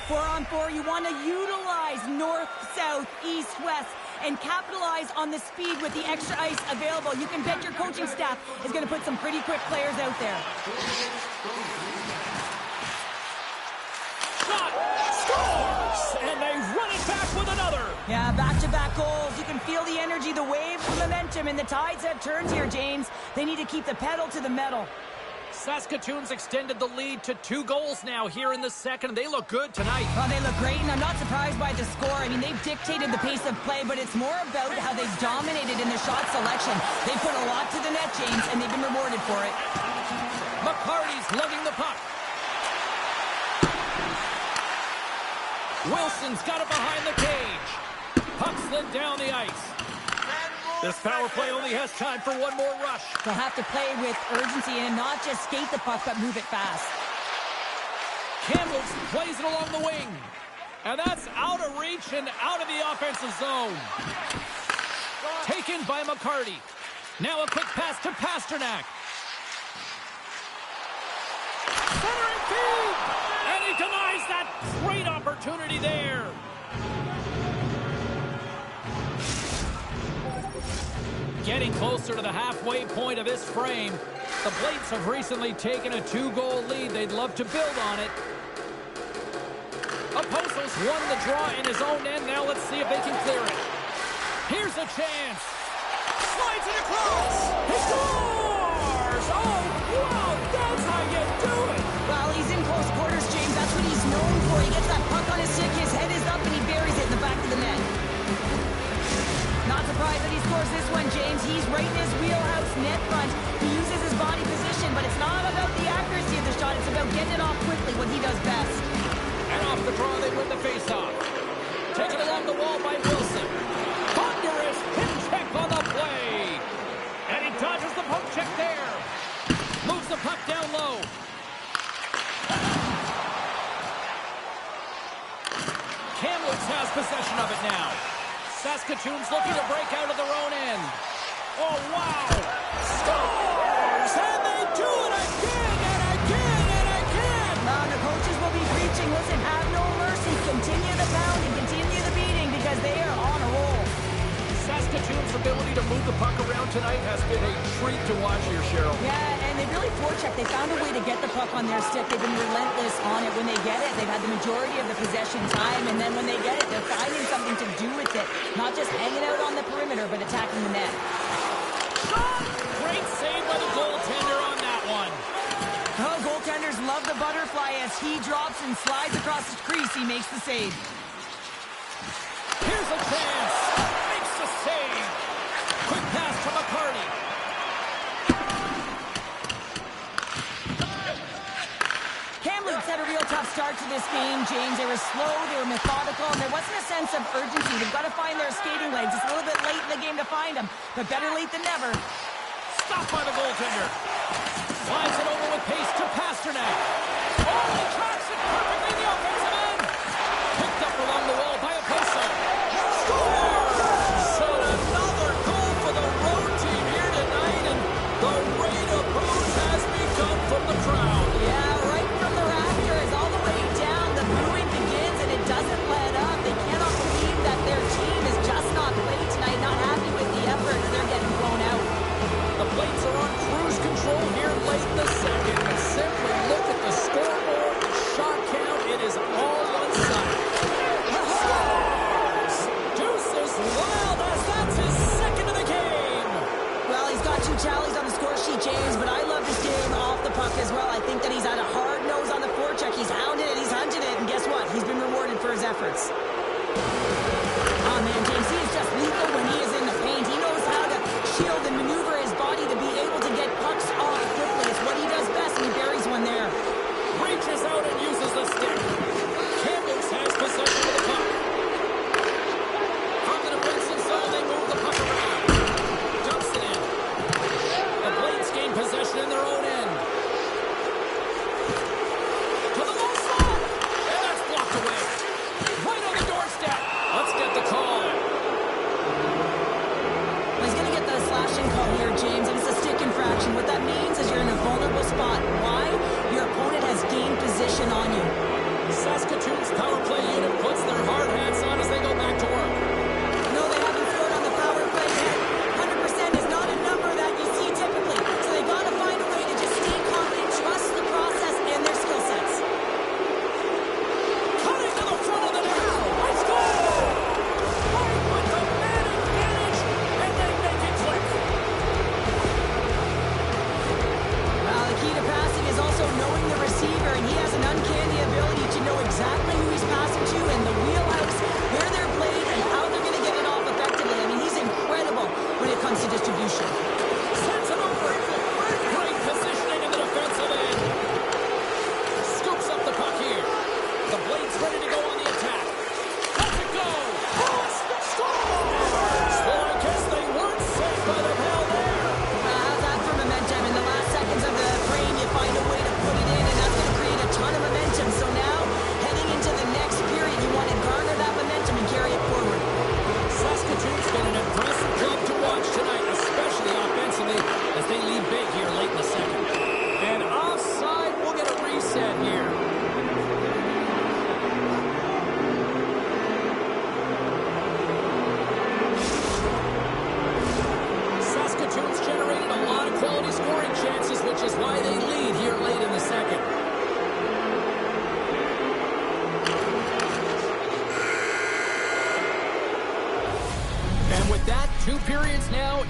4-on-4, you want to utilize north, south, east, west, and capitalize on the speed with the extra ice available. You can bet your coaching staff is going to put some pretty quick players out there. Shot! Scores! And they run it back with another. Yeah, back-to-back goals. You can feel the energy, the waves, the momentum, and the tides have turned here, James. They need to keep the pedal to the metal. Saskatoon's extended the lead to 2 goals now here in the second. They look good tonight. Well, they look great, and I'm not surprised by the score. I mean, they've dictated the pace of play, but it's more about how they've dominated in the shot selection. They put a lot to the net, James, and they've been rewarded for it. McCarty's lugging the puck. Wilson's got it behind the cage. Puck slid down the ice. This power play only has time for one more rush. They'll have to play with urgency and not just skate the puck, but move it fast. Kamloops plays it along the wing. And that's out of reach and out of the offensive zone. Taken by McCarty. Now a quick pass to Pasternak. Centering feed! And he denies that great opportunity there. Getting closer to the halfway point of this frame. The Blades have recently taken a 2-goal lead. They'd love to build on it. Oposo's won the draw in his own end. Now let's see if they can clear it. Here's a chance. Slides it across. He scores! Oh, wow, that's how you do it. Well, he's in close quarters, James. That's what he's known for. He gets that puck on his stick, his head is up, and he buries it in the back of the net. Not surprised that he scores this one, James. He's right in his wheelhouse, net front. He uses his body position, but it's not about the accuracy of the shot. It's about getting it off quickly, what he does best. And off the draw, they win the faceoff. Taken along the wall by Wilson. Thunderous hip check on the play. And he dodges the poke check there. Moves the puck down low. Kamloops has possession of it now. Saskatoon's looking to break out of their own end. Oh, wow. Scores! And they do it again and again and again. The coaches will be preaching, listen, have no mercy. Continue the pounding, continue the beating, because they are on a roll. Saskatoon's ability to move the puck around tonight has been a treat to watch here, Cheryl. Yeah, and they really forechecked. They found a way to get the puck on their stick. They've been relentless on it. When they get it, they've had the majority of the possession time, and then when they get it, they're finding something to do with it. Not just hanging out on the perimeter, but attacking the net. Great save by the goaltender on that one. Oh, goaltenders love the butterfly as he drops and slides across the crease. He makes the save. Here's a chance. Makes the save. Quick pass to McCarty. Kamloops had a real tough start to this game, James. They were slow, they were methodical, and there wasn't a sense of urgency. They've got to find their skating legs. It's a little bit late in the game to find them, but better late than never. Stopped by the goaltender. Slides it over with pace to Pasternak. Oh, he tracks it perfectly in the offensive end. Picked up along the wall by Oposo. Scores! And another goal for the road team here tonight, and the rate of booze has begun from the crowd. Yeah, right from the rafters, all the way down, the booing begins, and it doesn't let up. They cannot believe that their team is just not played tonight, not happy with the effort as they're getting blown out. The Blades are on cruise control here late in the second. And simply look at the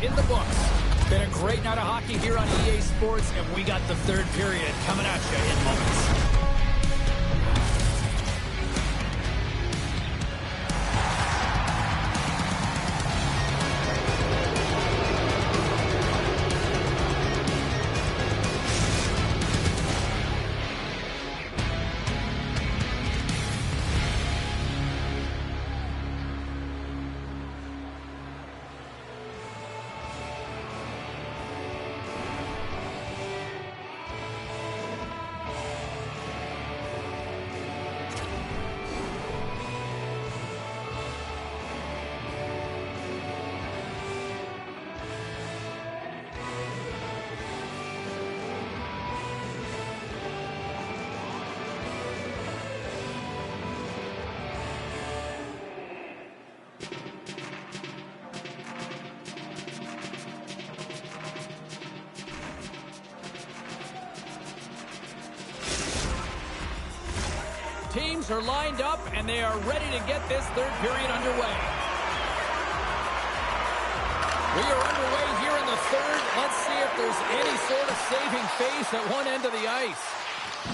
in the books. Been a great night of hockey here on EA Sports, and we got the third period coming at you in moments. Teams are lined up, and they are ready to get this third period underway. We are underway here in the third. Let's see if there's any sort of saving face at one end of the ice.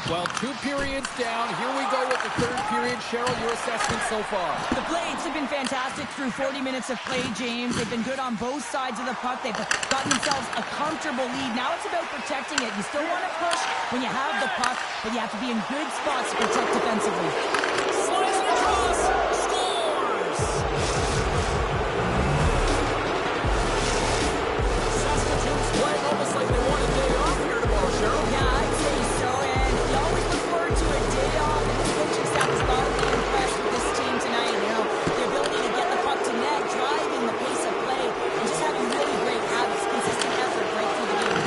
Well, 2 periods down. Here we go with the third period. Cheryl, your assessment so far? The Blades have been fantastic through 40 minutes of play, James. They've been good on both sides of the puck. They've gotten themselves a comfortable lead. Now it's about protecting it. You still want to push when you have the puck, but you have to be in good spots to protect defensively. Slides it across. Scores! Saskatoon's playing almost like they want a day off here tomorrow, Cheryl. Yeah, I'd say so. And you always look forward to a day off. And this coaching staff has got to be impressed with this team tonight. You know, the ability to get the puck to net, driving the pace of play, and just having really great habits, consistent effort right through the game.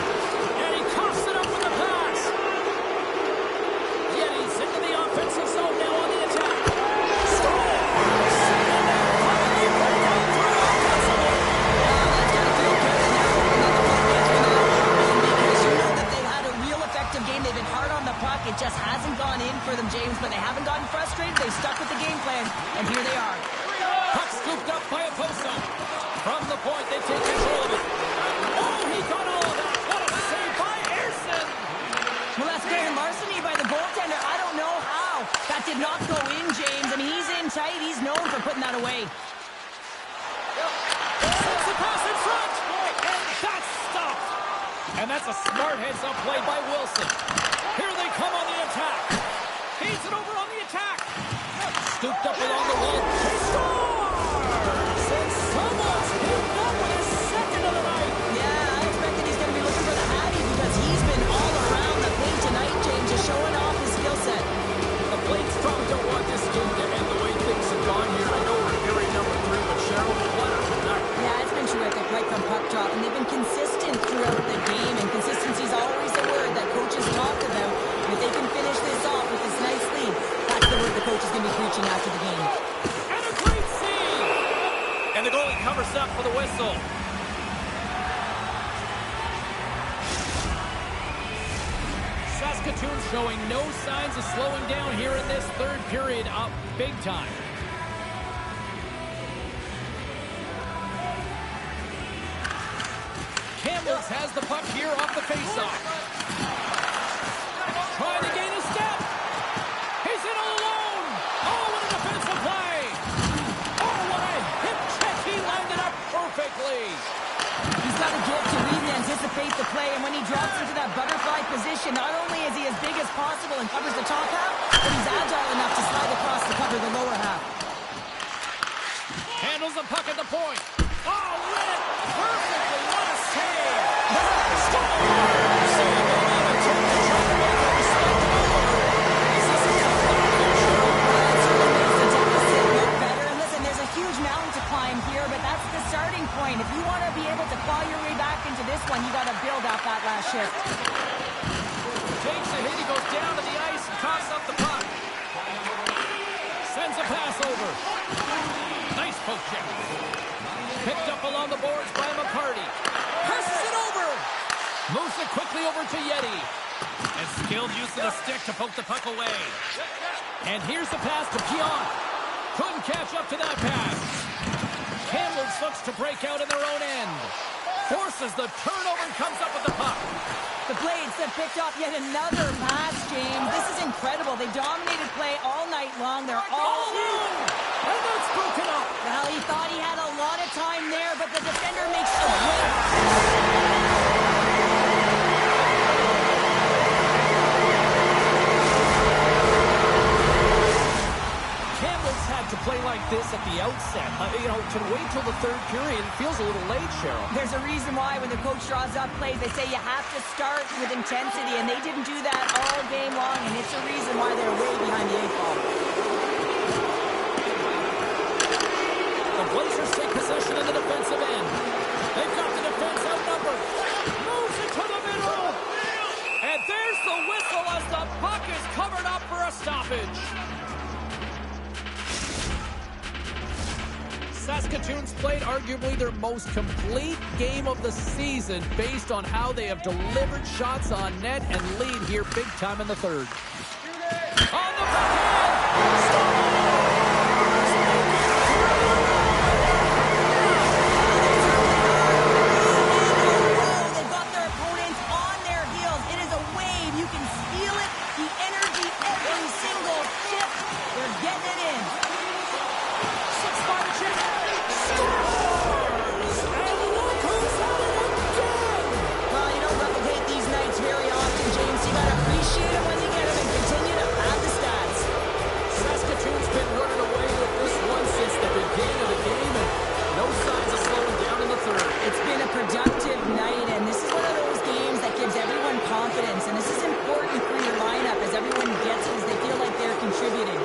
And he coughs it up with the pass. Yetis into the offensive zone now on the attack. Scores! And that finally put down through offensively. That's got to feel good. And now that the puck gets in there, because you know that they've had a real effective game. They've been hard on the puck. It just hasn't gone in for them, James, but they haven't gotten frustrated. They stuck with the game plan, and here they are. Puck scooped up by Oposo. From the point, they take control of it. Oh, he got all of that. What a save by Ayerson. Well, that's grand larceny by the goaltender. I don't know how. That did not go in, James. I mean, he's in tight. He's known for putting that away. Sends the pass in front. And that's stopped. And that's a smart heads-up play by Wilson. Here they come on the attack. Feeds it over on the attack. Scooped up along the wall. He scores! And someone's hit up with his second of the night. Yeah, I expect that he's going to be looking for the Hattie because he's been all around the paint tonight, James, just showing off his skill set. The Blades probably don't want this game to end the way things have gone here. I know we're in period number 3, but Cheryl, what a night. Yeah, it's been terrific right from puck drop, and they've been consistent throughout the game, and consistency is always a word that coaches talk about. And if they can finish this off with this nice lead, that's the word the coach is going to be preaching after the game. And a great save! And the goalie covers up for the whistle. Saskatoon showing no signs of slowing down here in this third period, up big time. Kamloops has the puck here off the faceoff. Trying to gain a step. He's in all alone. Oh, what a defensive play. Oh, what a hip check. He lined it up perfectly. He's got a gift to read and anticipate the play, and when he drops into that butterfly position, not only is he as big as possible and covers the top half, but he's agile enough to slide across to cover the lower half. Handles the puck at the point. Oh, read it perfectly. What a save. Huge mountain to climb here, but that's the starting point. If you want to be able to claw your way back into this one, you got to build out that last shift. Takes a hit, he goes down to the ice and tosses up the puck. Sends a pass over. Nice poke check. Picked up along the boards by McCarty. Passes it over. Moves it quickly over to Yeti. And skilled use of the stick to poke the puck away. And here's the pass to Pion. Couldn't catch up to that pass. Kamloops looks to break out in their own end. Forces the turnover and comes up with the puck. The Blades have picked up yet another pass, James. This is incredible. They dominated play all night long. They're all in. And that's broken up. Well, he thought he had a lot of time there, but the defender makes a great... Kamloops had to play like this at the outset. To wait till the third period, it feels a little late, Cheryl. There's a reason why when the coach draws up plays, they say you have to start with intensity, and they didn't do that all game long, and it's a reason why they're way behind the 8-ball. The Blazers take possession in the defensive end. They've got the defense outnumbered. Moves it to the middle. And there's the whistle as the puck is covered up for a stoppage. Saskatoon's played arguably their most complete game of the season based on how they have delivered shots on net and lead here big time in the third. On the backhand! They've got their opponents on their heels. It is a wave. You can feel it. The energy every single shift. They're getting it in. Well, you don't replicate these nights very often, James. You gotta appreciate them when you get them and continue to add the stats. Saskatoon's been running away with this one since the beginning of the game, and no signs of slowing down in the third. It's been a productive night, and this is one of those games that gives everyone confidence, and this is important for your lineup as everyone gets it, as they feel like they're contributing.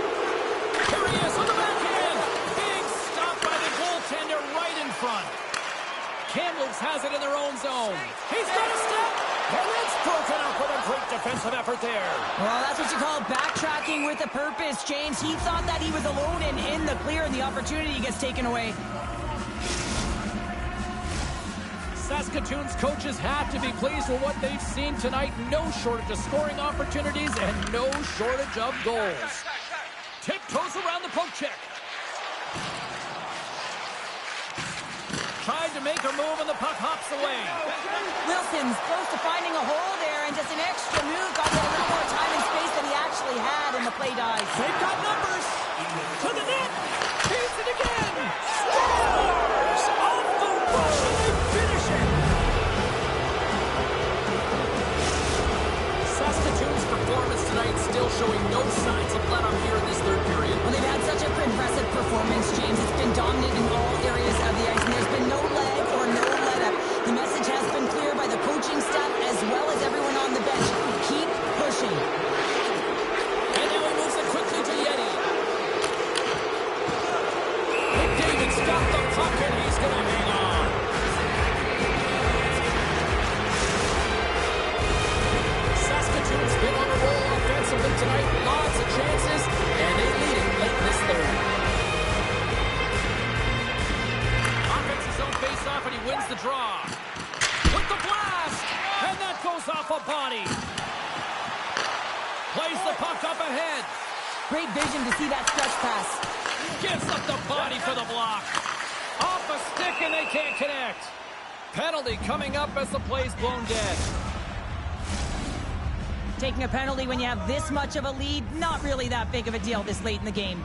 Here he is on the backhand. Big stop by the goaltender right in front. Kamloops has it in their own zone. He's got a step, and it's broken up with a great defensive effort there. Well, that's what you call backtracking with a purpose, James. He thought that he was alone and in the clear, and the opportunity gets taken away. Saskatoon's coaches have to be pleased with what they've seen tonight. No shortage of scoring opportunities and no shortage of goals. Tiptoes around the poke check. Tried to make her move and the puck hops away. Wilson's close to finding a hole there, and just an extra move got a little more time and space than he actually had, and the play dies. They've got numbers. To the net. Here's it again. Scores! Off the rush, and they finish it. Saskatoon's performance tonight still showing no signs of let up here in this third period. Well, they've had such a impressive performance, James. It's been dominant in all areas of the ice, and there's been no leg or no let-up. The message has been clear by the coaching staff as well as everyone on the bench. Keep pushing. And now he moves it quickly to Yeti. McDavid's got the puck, and he's going to hang on. Saskatoon's been on a roll offensively tonight. Lots of chances, and they lead it late in this third. Offensive zone face-off, and he wins the draw. With the blast, and that goes off a body. Plays the puck up ahead. Great vision to see that stretch pass. Gives up the body for the block. Off a stick, and they can't connect. Penalty coming up as the play's blown dead. Taking a penalty when you have this much of a lead, not really that big of a deal this late in the game.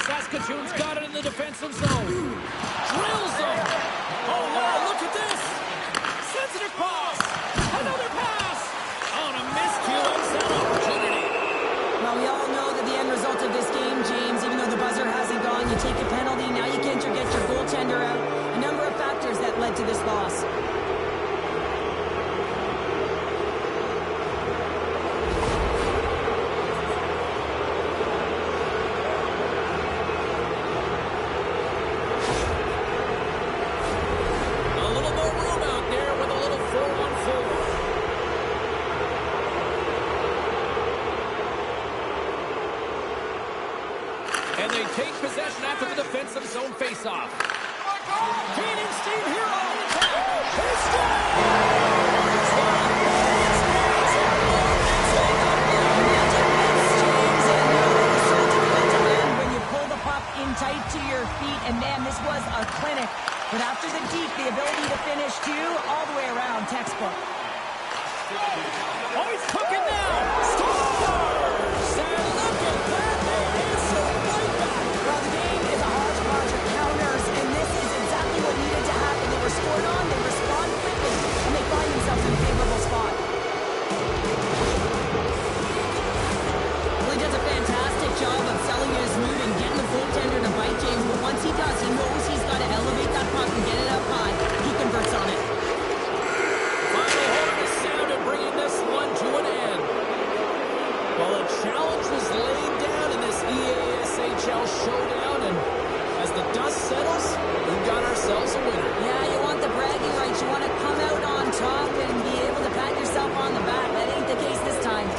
Saskatoon's got it in the defensive zone. Drills them. Oh, no, look at this. Sends it across. Another pass. On a miscue, it's an opportunity. Well, we all know that the end result of this game, James, even though the buzzer hasn't gone, you take a penalty, now you can't get your goaltender out. A number of factors that led to this loss. And they take possession after the defensive zone faceoff. Gaining steam here on the attack. He scores! When you pull the puck in tight to your feet, and man, this was a clinic for Oh, he's cooking now. Scores! And look at that. They answer right back. Well, the game is a hodgepodge of counters, and this is exactly what needed to happen. They were scored on, they respond quickly, and they find themselves in a favorable spot. Well, he does a fantastic job of selling his mood and getting the goaltender to bite, James, but once he does, he knows he's got to elevate that puck and get it up high. He converts on it. Final horn is sounded, bringing this one to an end. Well, a challenge was laid down in this EASHL showdown, and as the dust settles, we've got ourselves a winner. Yeah, you want the bragging rights. You want to come out on top and be able to pat yourself on the back. That ain't the case this time.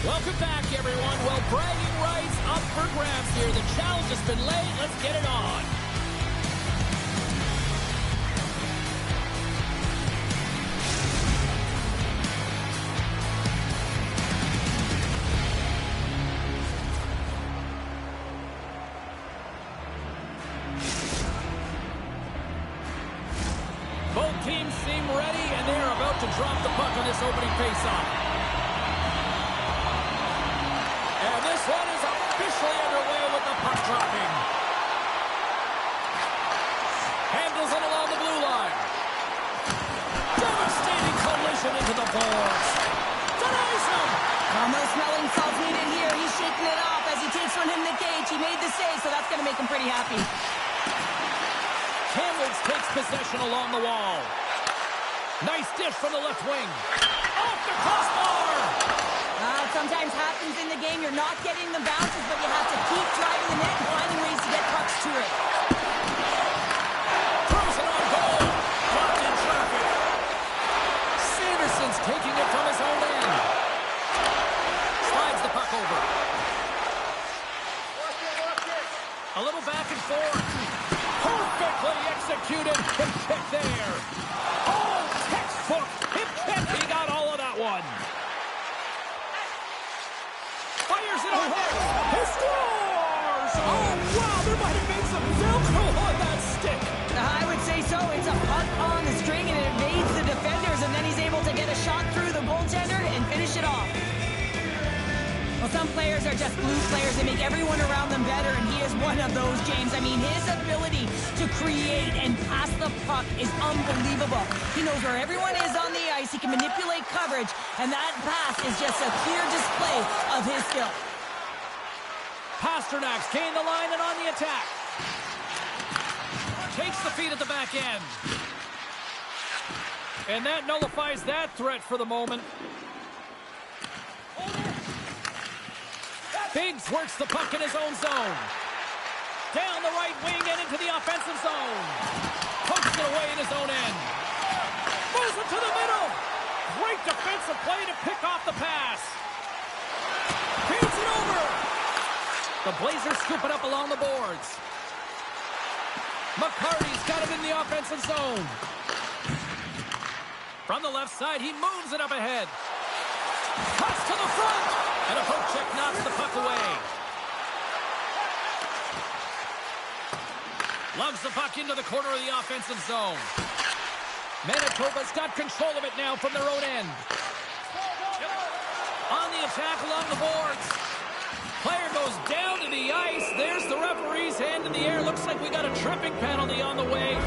Welcome back, everyone. Well, bragging rights up for grabs here. The challenge has been laid. Let's get it on. Both teams seem ready, and they are about to drop the puck on this opening faceoff. And this one is officially underway with the puck dropping. Handles it along the blue line. Devastating collision into the boards. Denies him. No smelling salts needed here. He's shaking it off as he takes from him the cage. He made the save, so that's going to make him pretty happy. Kamloops takes possession along the wall. Nice dish from the left wing. Off the crossbar. It sometimes happens in the game. You're not getting the bounces, but you have to keep driving the net and finding ways to get pucks to it. Throws it on goal. Blocked in traffic. Sanderson's taking it from his own end. Slides the puck over. A little back and forth. Perfectly executed hip kick there. Oh, textbook hip kick. He got all of that one. Fires it on net. He scores! Oh, wow, there might have been some Velcro on that stick. I would say so. It's a puck on the string, and it evades the defenders, and then he's able to get a shot through the goaltender and finish it off. Well, some players are just blue players. They make everyone around them better, and he is one of those, James. I mean, his ability to create and pass the puck is unbelievable. He knows where everyone is on the ice. He can manipulate coverage, and that pass is just a clear display of his skill. Pasternak's gained the line and on the attack. Takes the feed at the back end. And that nullifies that threat for the moment. Biggs works the puck in his own zone. Down the right wing and into the offensive zone. Pokes it away in his own end. Moves it to the middle. Great defensive play to pick off the pass. Feeds it over. The Blazers scoop it up along the boards. McCarty's got it in the offensive zone. From the left side, he moves it up ahead. Cuts to the front. And a poke check knocks the puck away. Lugs the puck into the corner of the offensive zone. Manitoba's got control of it now from their own end. On the attack along the boards. Player goes down to the ice. There's the referee's hand in the air. Looks like we got a tripping penalty on the way.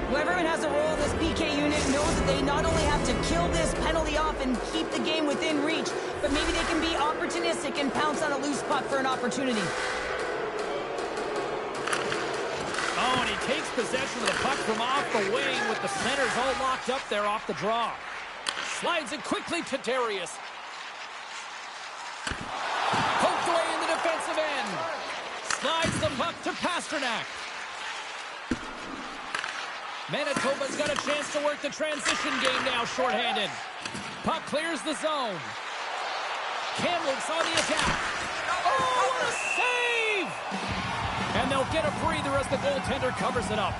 Whoever has a role in this PK unit knows that they not only have to kill this penalty off and keep the game within reach, but maybe they can be opportunistic and pounce on a loose puck for an opportunity. Oh, and he takes possession of the puck from off the wing with the centers all locked up there off the draw. Slides it quickly to Darius. Poked away in the defensive end. Slides the puck to Pasternak. Manitoba's got a chance to work the transition game now, shorthanded. Puck clears the zone. Kamloops on the attack. Oh, what a save! And they'll get a breather as the goaltender covers it up.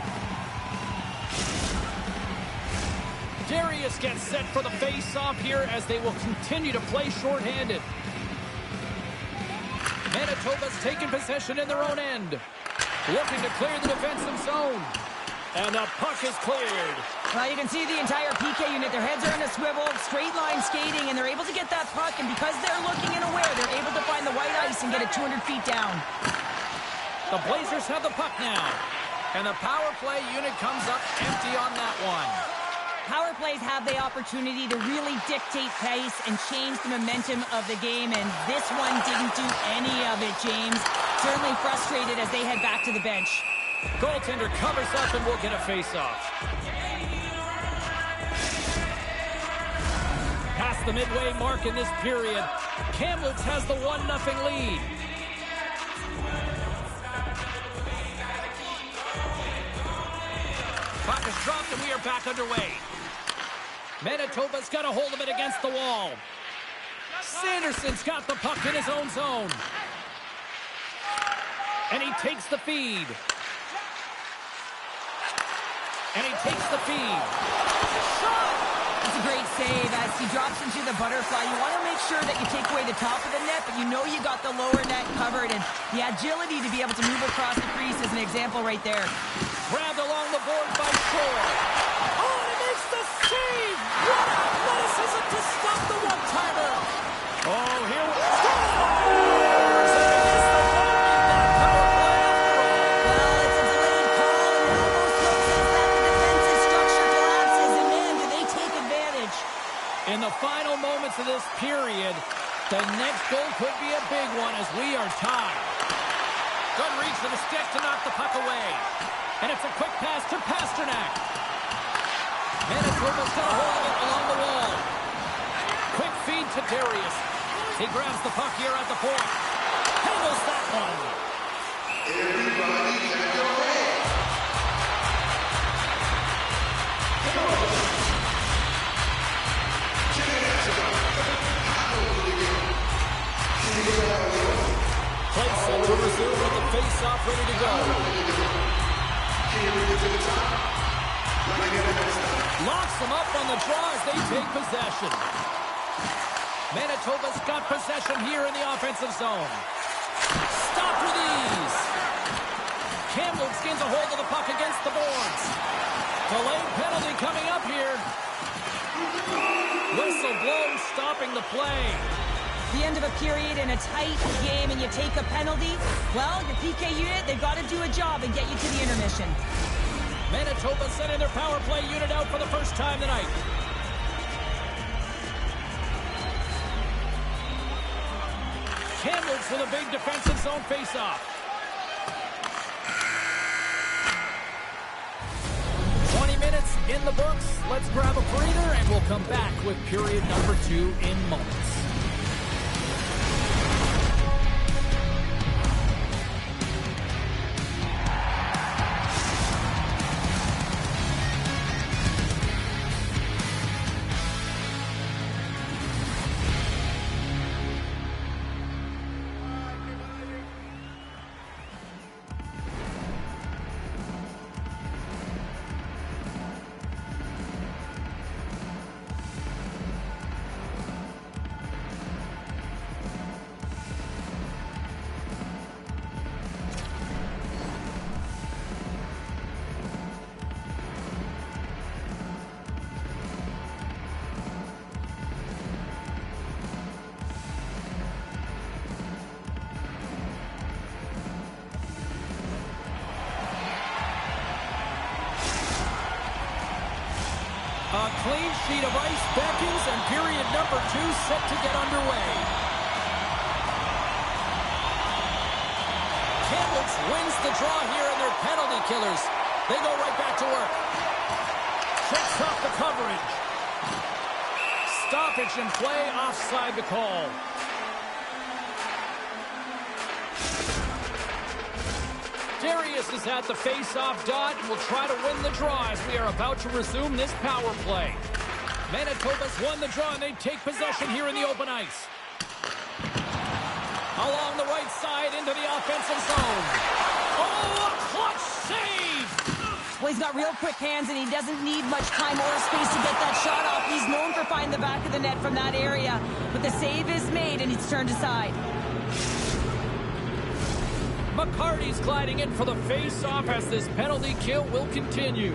Darius gets set for the face-off here as they will continue to play shorthanded. Manitoba's taken possession in their own end. Looking to clear the defensive zone. And the puck is cleared. Well, you can see the entire PK unit. Their heads are in a swivel, straight line skating, and they're able to get that puck. And because they're looking and aware, they're able to find the white ice and get it 200 feet down. The Blazers have the puck now. And the power play unit comes up empty on that one. Power plays have the opportunity to really dictate pace and change the momentum of the game, and this one didn't do any of it, James. Certainly frustrated as they head back to the bench. Goaltender covers up and we'll get a face-off. Past the midway mark in this period, Kamloops has the 1-0 lead. Puck is dropped and we are back underway. Manitoba's got a hold of it against the wall. Sanderson's got the puck in his own zone. And he takes the feed. And he takes the feed. Shot! That's a great save as he drops into the butterfly. You want to make sure that you take away the top of the net, but you know you got the lower net covered, and the agility to be able to move across the crease is an example right there. Grabbed along the board by Shore. Oh, and he makes the save! What athleticism to stop the one-timer! Oh, here we go! Well, it's a delayed call, and it almost looks as that the defensive structure collapses, and man, do they take advantage. In the final moments of this period, the next goal could be a big one as we are tied. Good reach to the stick to knock the puck away. And it's a quick pass to Pasternak. Manitoba's got a hold of it along the wall. Quick feed to Darius. He grabs the puck here at the point. Handles that one. Everybody at your hands. Play set to resume with the face-off ready to go. Locks them up on the draw as they take possession. Manitoba's got possession here in the offensive zone. Stopped with ease. Kamloops gains a hold of the puck against the boards. Delayed penalty coming up here. Whistle blown, stopping the play. The end of a period in a tight game and you take a penalty, well, your PK unit, they've got to do a job and get you to the intermission. Manitoba sending their power play unit out for the first time tonight. Kamloops with a big defensive zone face-off. 20 minutes in the books. Let's grab a breather and we'll come back with period number 2 in moments. A clean sheet of ice beckons, and period number 2 set to get underway. Kamloops wins the draw here in their penalty killers. They go right back to work. Checks off the coverage. Stoppage in play, offside the call. Darius has had the face-off dot and will try to win the draw as we are about to resume this power play. Manitoba's won the draw and they take possession here in the open ice. Along the right side into the offensive zone. Oh, a clutch save! Well, he's got real quick hands and he doesn't need much time or space to get that shot off. He's known for finding the back of the net from that area. But the save is made and it's turned aside. McCarty's gliding in for the face-off as this penalty kill will continue.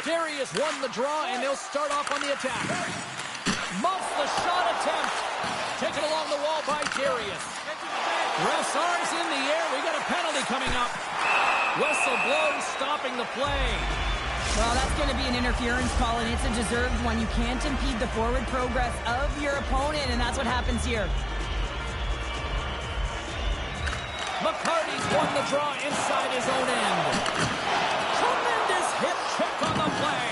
Darius won the draw, and they'll start off on the attack. Muffs the shot attempt. Taken along the wall by Darius. Ref's arms in the air. We got a penalty coming up. Whistle blown, stopping the play. Well, that's going to be an interference call, and it's a deserved one. You can't impede the forward progress of your opponent, and that's what happens here. McCarty's won the draw inside his own end. Tremendous hip check on the play.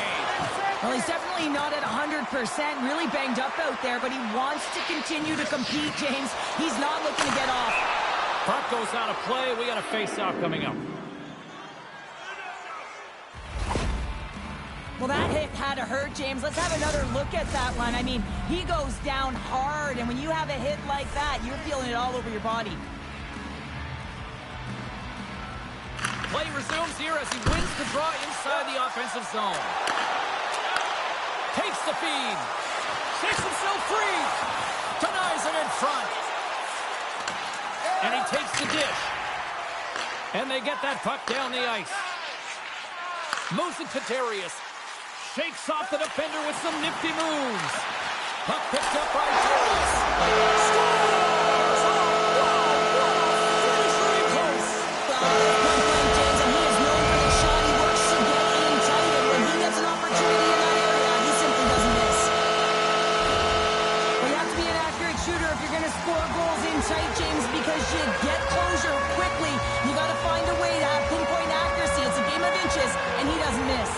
Well, he's definitely not at 100%, really banged up out there, but he wants to continue to compete, James. He's not looking to get off. Puck goes out of play. We got a face-off coming up. Well, that hit had to hurt, James. Let's have another look at that one. I mean, he goes down hard, and when you have a hit like that, you're feeling it all over your body. Play resumes here as he wins the draw inside the offensive zone. Takes the feed. Shakes himself free. Denies it in front. And he takes the dish. And they get that puck down the ice. Moves it to Darius. Shakes off the defender with some nifty moves. Puck picked up by Darius. Scores! Oh, wow! Finish very close. James, and he is known for the shot. He works to get in tight, and when he gets an opportunity in that area, he simply doesn't miss. Well, you have to be an accurate shooter if you're going to score goals in tight, James, because you get closure quickly. You got to find a way to have pinpoint accuracy. It's a game of inches, and he doesn't miss.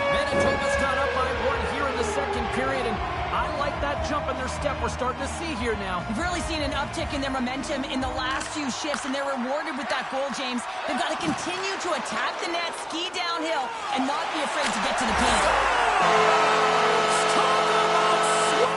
Manitoba's got up by 1 here in the second period, and I like that jump in their step we're starting to see here now. We've really seen an uptick in their momentum in the last few shifts, and they're rewarded with that goal, James. They've got to continue to attack the net, ski downhill, and not be afraid to get to the paint. Talk about swag!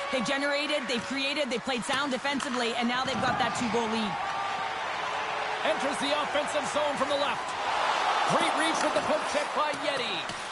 They generated, they created, they played sound defensively, and now they've got that 2-goal lead. Enters the offensive zone from the left. Great reach with the poke check by Yeti.